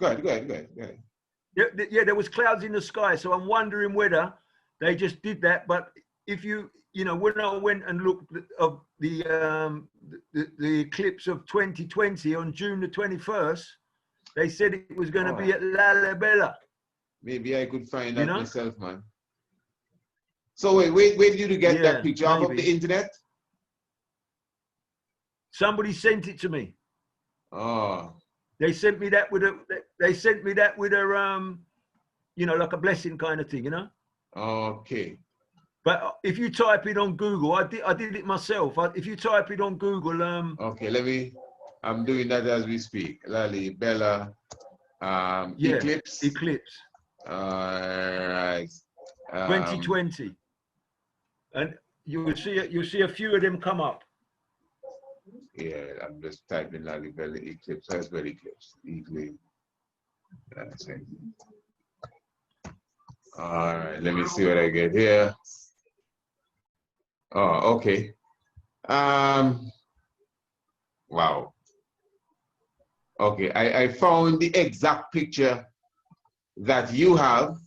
Go ahead. Yeah, there was clouds in the sky, so I'm wondering whether they just did that. But if you know, when I went and looked of the eclipse of 2020 on June the 21st, they said it was going to be at Lalibela. Maybe I could find that myself, man. So wait, where did you get that picture off of the internet? Somebody sent it to me. Oh. They sent me that with a. They sent me that with a you know, like a blessing kind of thing, you know. Okay. But if you type it on Google, I did it myself. If you type it on Google, Okay, I'm doing that as we speak. Lalibela, Eclipse. Eclipse. All right. 2020, and you'll see a few of them come up. Yeah, I'm just typing Lalibela Eclipse. That's very Eclipse. That's it. All right, let me see what I get here. Oh, okay. Wow. Okay, I found the exact picture that you have.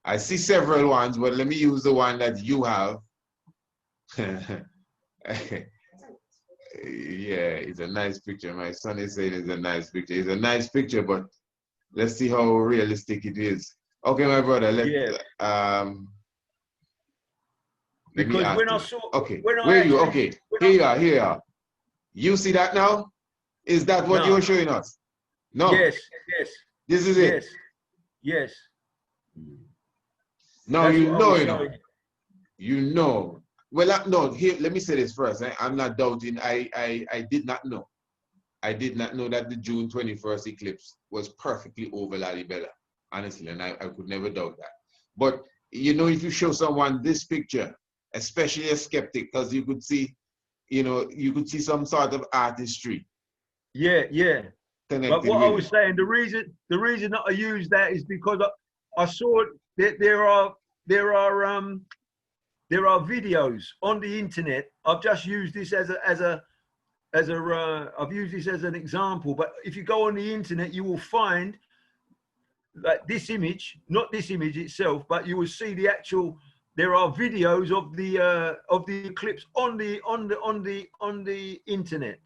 I see several ones, but let me use the one that you have. Yeah, it's a nice picture. My son is saying it's a nice picture. It's a nice picture, but let's see how realistic it is. Okay, my brother. Because when I saw, okay, where are you? Okay, here you are. You see that now? Is that what you were showing us? No. Yes. This is it. Yes. Now you know. Well, no. Here, let me say this first. I'm not doubting. I did not know. I did not know that the June 21st eclipse was perfectly over Lalibela, honestly, and I could never doubt that. But you know, if you show someone this picture, especially a skeptic, because you could see, you could see some sort of artistry. Yeah. But what I was saying, the reason that I use that is because I saw that there are videos on the internet. I've just used this as I've used this as an example, but if you go on the internet, you will find like this image, not this image itself, but you will see the actual. There are videos of the eclipse on the internet.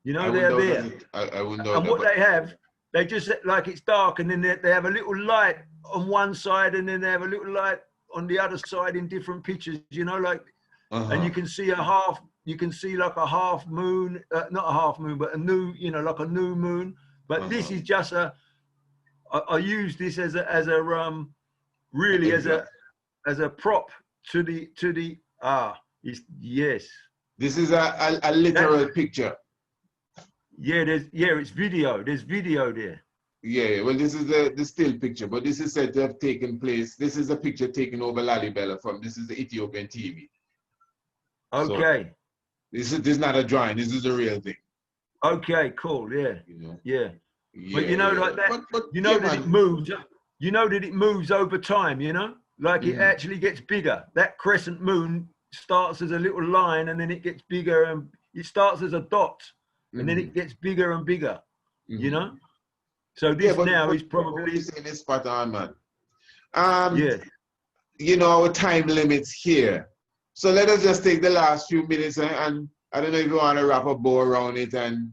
You know, they're there. I wouldn't know. And what they have, they just like it's dark, and then they have a little light on one side, and then they have a little light on the other side in different pictures. You know, like, and you can see a half. You can see like a half moon, not a half moon, but a new, you know, like a new moon. But this is just I use this as a really as a prop to the yes. This is a literal picture. Yeah, it's video. There's video there. Yeah, well, this is the still picture, but this is said to have taken place. This is a picture taken over Lalibela from. This is the Ethiopian TV. Okay. So, this is not a drawing. This is a real thing. Okay, cool. Yeah, you know? Yeah. But you know, like that. But you know that it moves. You know that it moves over time. You know, like it actually gets bigger. That crescent moon starts as a little line, and then it gets bigger, and it starts as a dot, and then it gets bigger and bigger. You know. So this now is probably. You're saying is spot on, man. Yeah. You know, our time limits here. So let us just take the last few minutes and I don't know if you want to wrap a bow around it, and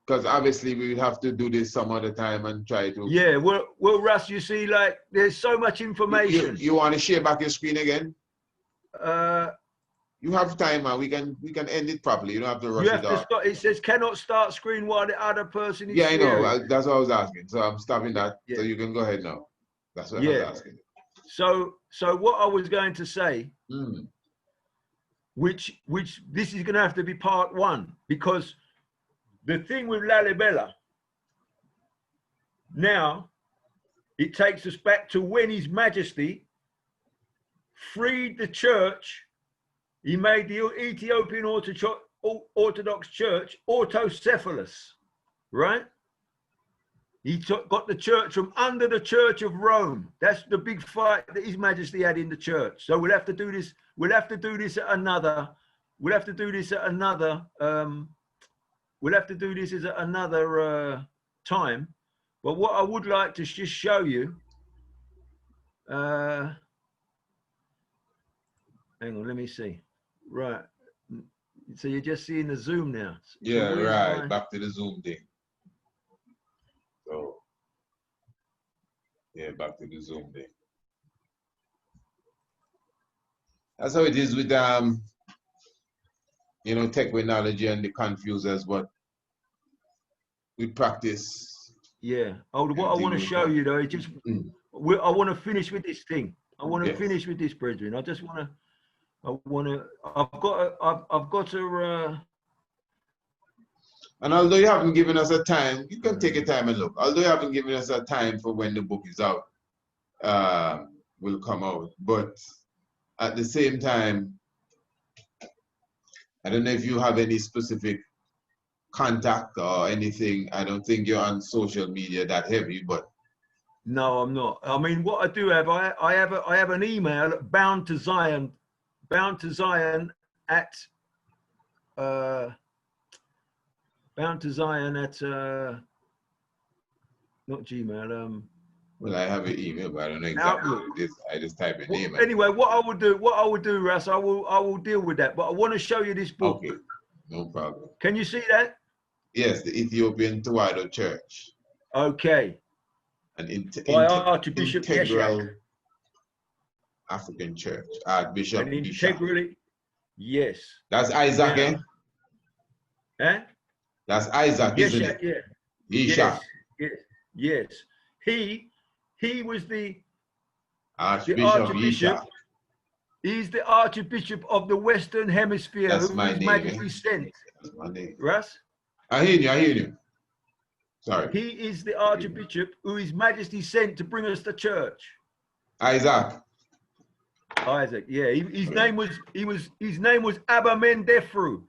because obviously we would have to do this some other time and try to. Yeah, well, Russ, you see, like there's so much information. You want to share back your screen again? You have time, man. We can end it properly. You don't have to rush it off. It says cannot start screen while the other person is. Yeah, I know. That's what I was asking. So I'm stopping that. Yeah. So you can go ahead now. That's what I was asking. So what I was going to say. Which this is going to have to be part one, because the thing with Lalibela now, it takes us back to when His Majesty freed the church. He made the Ethiopian Orthodox Church autocephalous, right? He got the church from under the Church of Rome. That's the big fight that His Majesty had in the church. So we'll have to do this. We'll have to do this at another. We'll have to do this at another. We'll have to do this at another time. But what I would like to just show you. Hang on, let me see. Right. So you're just seeing the zoom now. Yeah, right. Back to the zoom thing. So, yeah, back to the zoom thing. That's how it is with you know, technology and the confusers, but with practice. Yeah. Oh, what I want to show you though, is just I want to finish with this thing. I want to finish with this, brethren. I just want to. I've got to. And although you haven't given us a time, you can take a time and look. Although you haven't given us a time for when the book is out, will come out. But at the same time, I don't know if you have any specific contact or anything. I don't think you're on social media that heavy, but. No, I'm not. I mean, what I do have, I have an email at bound to Zion at not Gmail. Well, I have an email, but I don't know exactly what it is. I just type a name. Anyway, what I would do, Russ, I will deal with that. But I want to show you this book. Okay, no problem. Can you see that? Yes, the Ethiopian Church. Okay. By Archbishop Integral African Church. Archbishop integrally. Yes. That's Isaac, eh? Eh? That's Isaac, isn't it? Yeah. Yes. He was the Archbishop. He's the Archbishop of the Western Hemisphere. That's who my His name. Majesty sent. That's my name. Russ? I hear you. Sorry. He is the Archbishop who His Majesty sent to bring us the church. Isaac, yeah. His name was Abba Mendefru.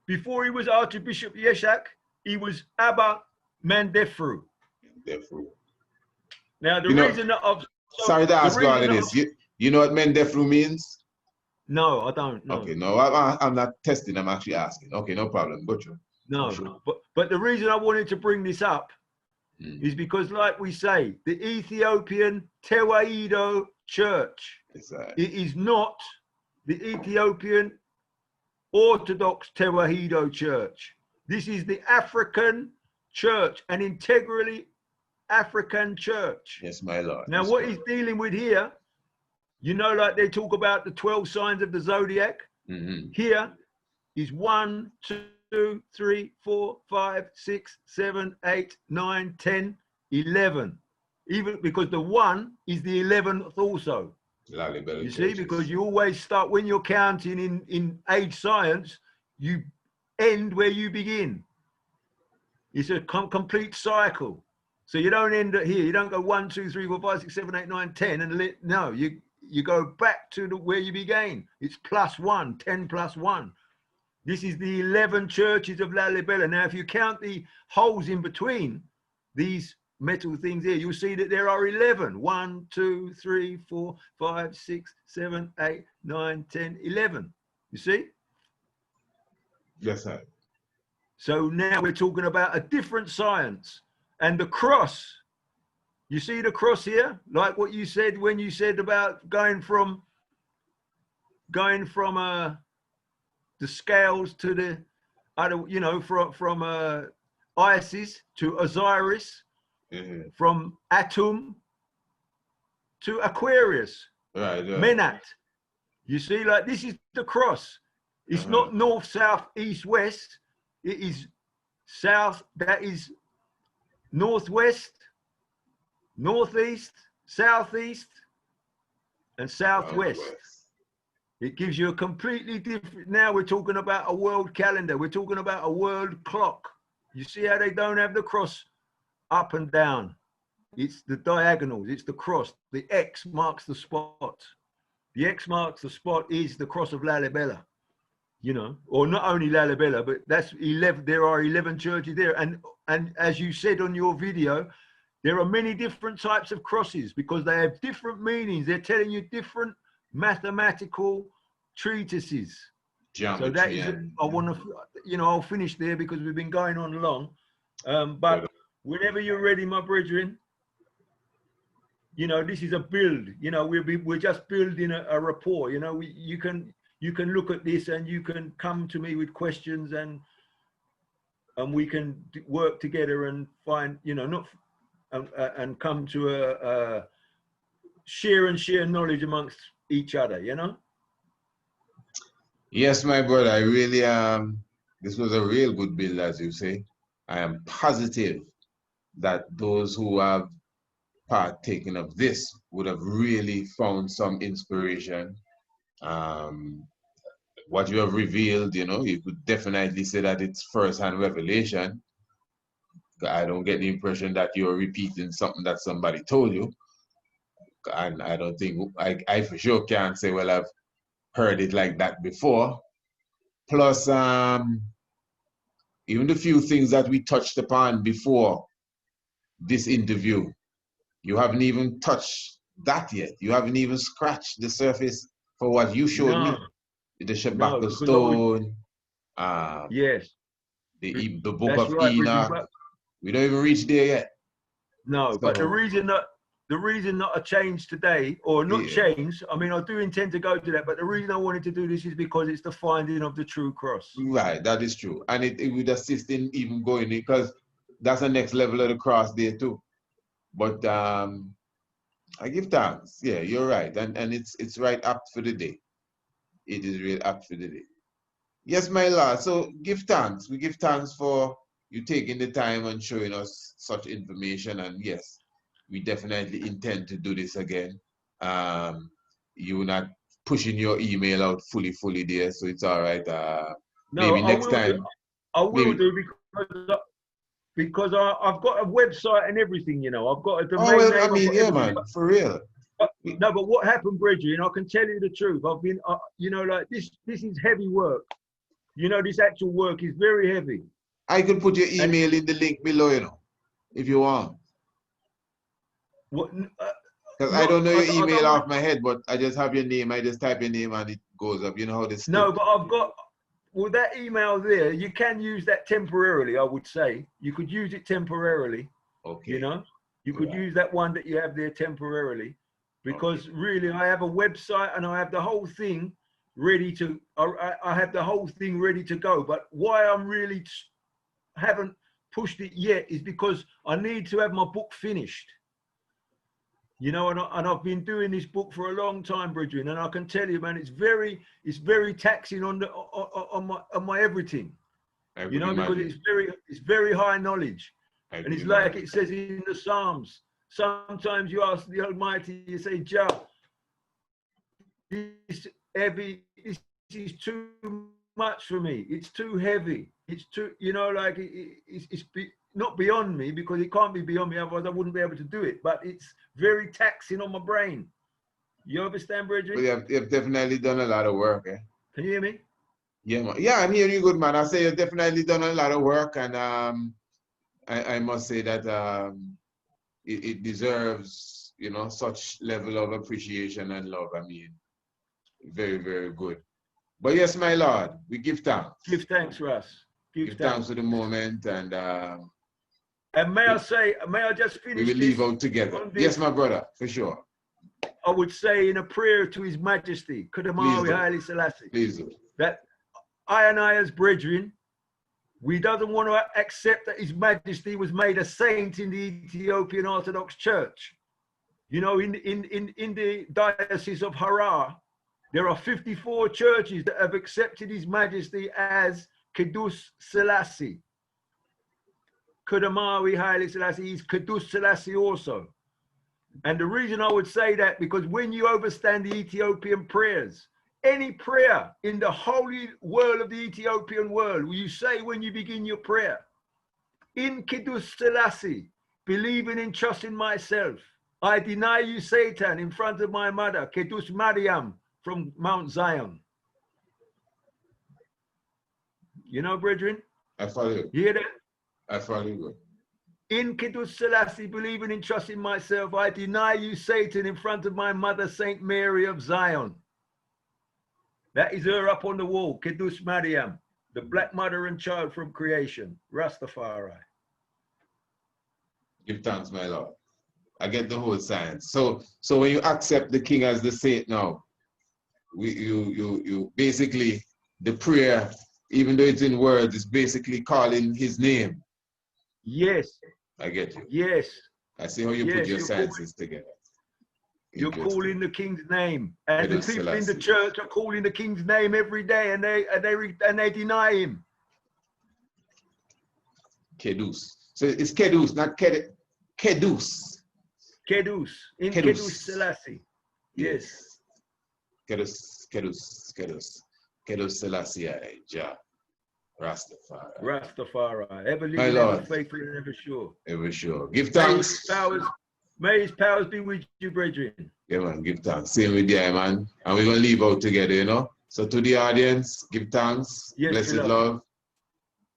Before he was Archbishop Yeshak, he was Abba Mendefru. Now the reason that sorry to ask you all of this. You know what Mendefru means? No, I don't. No. Okay, no, I'm not testing. I'm actually asking. Okay, no problem. Go through. No, Sure. but the reason I wanted to bring this up is because, like we say, the Ethiopian Tewahedo Church, it is not the Ethiopian Orthodox Tewahedo Church. This is the African church, an integrally African church. Yes, my Lord. Now, what he's dealing with here, you know, like they talk about the 12 signs of the zodiac. Here is 1, 2, 3, 4, 5, 6, 7, 8, 9, 10, 11. Even because the 1 is the 11th also. You see, because you always start, when you're counting in age science, you end where you begin. It's a complete cycle. So you don't end it here. You don't go 1, 2, 3, 4, 5, 6, 7, 8, 9, 10 and no, you go back to where you began. It's +1, 10 + 1. This is the 11 churches of Lalibela. Now, if you count the holes in between these metal things here, you'll see that there are 11. 1, 2, 3, 4, 5, 6, 7, 8, 9, 10, 11. You see? Yes, sir. So now we're talking about a different science. And the cross, you see the cross here? Like what you said when you said about going from the scales to the other, you know, from Isis to Osiris, from Atum to Aquarius, right. Menat. You see, like this is the cross. It's not north, south, east, west. It is south, that is northwest, northeast, southeast, and southwest. It gives you a completely different, now we're talking about a world calendar. We're talking about a world clock. You see how they don't have the cross up and down. It's the diagonals, it's the cross. The X marks the spot. The X marks the spot is the cross of Lalibela, you know, or not only Lalibela, but that's 11, there are 11 churches there. And as you said on your video, there are many different types of crosses because they have different meanings. They're telling you different mathematical treatises. Geometry, so that is, I want to, you know, I'll finish there because we've been going on long. But whenever you're ready, my brethren, you know, this is a build. You know, we're just building a rapport. You know, you can look at this and you can come to me with questions and we can work together and find, you know, and come to a share knowledge amongst each other, you know? Yes, my brother, I really, this was a real good build, as you say. I am positive that those who have partaken of this would have really found some inspiration. What you have revealed, you know, you could definitely say that it's first-hand revelation. I don't get the impression that you're repeating something that somebody told you. And I don't think, I for sure can't say, well, I've heard it like that before. Plus, even the few things that we touched upon before this interview, you haven't even touched that yet. You haven't even scratched the surface for what you showed me. The Shabbat stone. Yes. The book of Enoch. We don't even reach there yet. No, so, but the reason that I changed today, or not changed, I mean, I do intend to go to that, but the reason I wanted to do this is because it's the finding of the true cross. Right, that is true. And it would assist in even going, because that's the next level of the cross there too. But I give thanks. Yeah, you're right. And it's right up for the day. It is really up for the day. Yes, my Lord. So give thanks. We give thanks for you taking the time and showing us such information. And yes, we definitely intend to do this again. You're not pushing your email out fully there, so it's all right. Maybe next time. I will do because I've got a website and everything, you know. I've got a domain name. I mean, yeah, man, for real. No, but what happened, Bridget, and I can tell you the truth. I've been, you know, like this is heavy work. You know, this actual work is very heavy. I could put your email in the link below, you know, if you want. What? Because I don't know your email off my head, but I just have your name. I just type your name and it goes up. You know how this. No, but I've got, well, that email there, you can use that temporarily, I would say. You could use it temporarily. Okay. You know, you could use that one that you have there temporarily, because really I have a website and I have the whole thing ready to, I have the whole thing ready to go. But why I'm really haven't pushed it yet is because I need to have my book finished. You know, and I've been doing this book for a long time, brethren, and I can tell you, man, it's very taxing on my everything. You know, because it's very high knowledge, and it's like it says in the Psalms. Sometimes you ask the Almighty, you say, Jah, this is too much for me. It's too heavy. It's too, you know, like it's not beyond me, because it can't be beyond me, otherwise I wouldn't be able to do it. But it's very taxing on my brain. You understand, brethren? Well, you've definitely done a lot of work. Eh? Can you hear me? Yeah, man. Yeah, I'm hearing you good, man. I say you've definitely done a lot of work, and I must say that it deserves, you know, such level of appreciation and love. I mean, very, very good. But yes, my Lord, we give thanks. Give thanks, Russ. Give thanks for the moment, and may I just finish? We will leave out together. Yes, my brother, for sure. I would say in a prayer to His Majesty, Kudamawi Haile Selassie, please do. That I and I as brethren, we doesn't want to accept that His Majesty was made a saint in the Ethiopian Orthodox Church. You know, in the Diocese of Harar, there are 54 churches that have accepted His Majesty as Kedus Selassie. Kudamawi Haile Selassie is Kedus Selassie also. And the reason I would say that, because when you understand the Ethiopian prayers, any prayer in the holy world of the Ethiopian world, you say when you begin your prayer, in Kedus Selassie, believing and trusting myself, I deny you, Satan, in front of my mother, Kedus Mariam, from Mount Zion. You know, brethren? I follow you. You hear that? I follow you. In Kedus Selassie, believing and trusting myself, I deny you, Satan, in front of my mother, Saint Mary of Zion. That is her up on the wall, Kedus Mariam, the black mother and child from creation, Rastafari. Give thanks, my Lord. I get the whole science. So when you accept the King as the saint now, you basically, the prayer, even though it's in words, is basically calling his name. Yes. I get you. Yes. I see how you put your sciences together. You're calling the King's name, and the people in the church are calling the King's name every day, and they deny him. Kedus. So it's Kedus, not Kedus. Kedus. In Kedus Selassie. Yes. Kedus Selassie, Jah. Rastafari. Ever living, ever faithful, and ever sure. Ever sure. Give thanks. May His powers be with you, brethren. Yeah, man. Give thanks. Same with you, man. And we're going to leave out together, you know. So to the audience, give thanks. Yes, blessed love.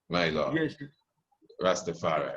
My Lord. Yes. Rastafari.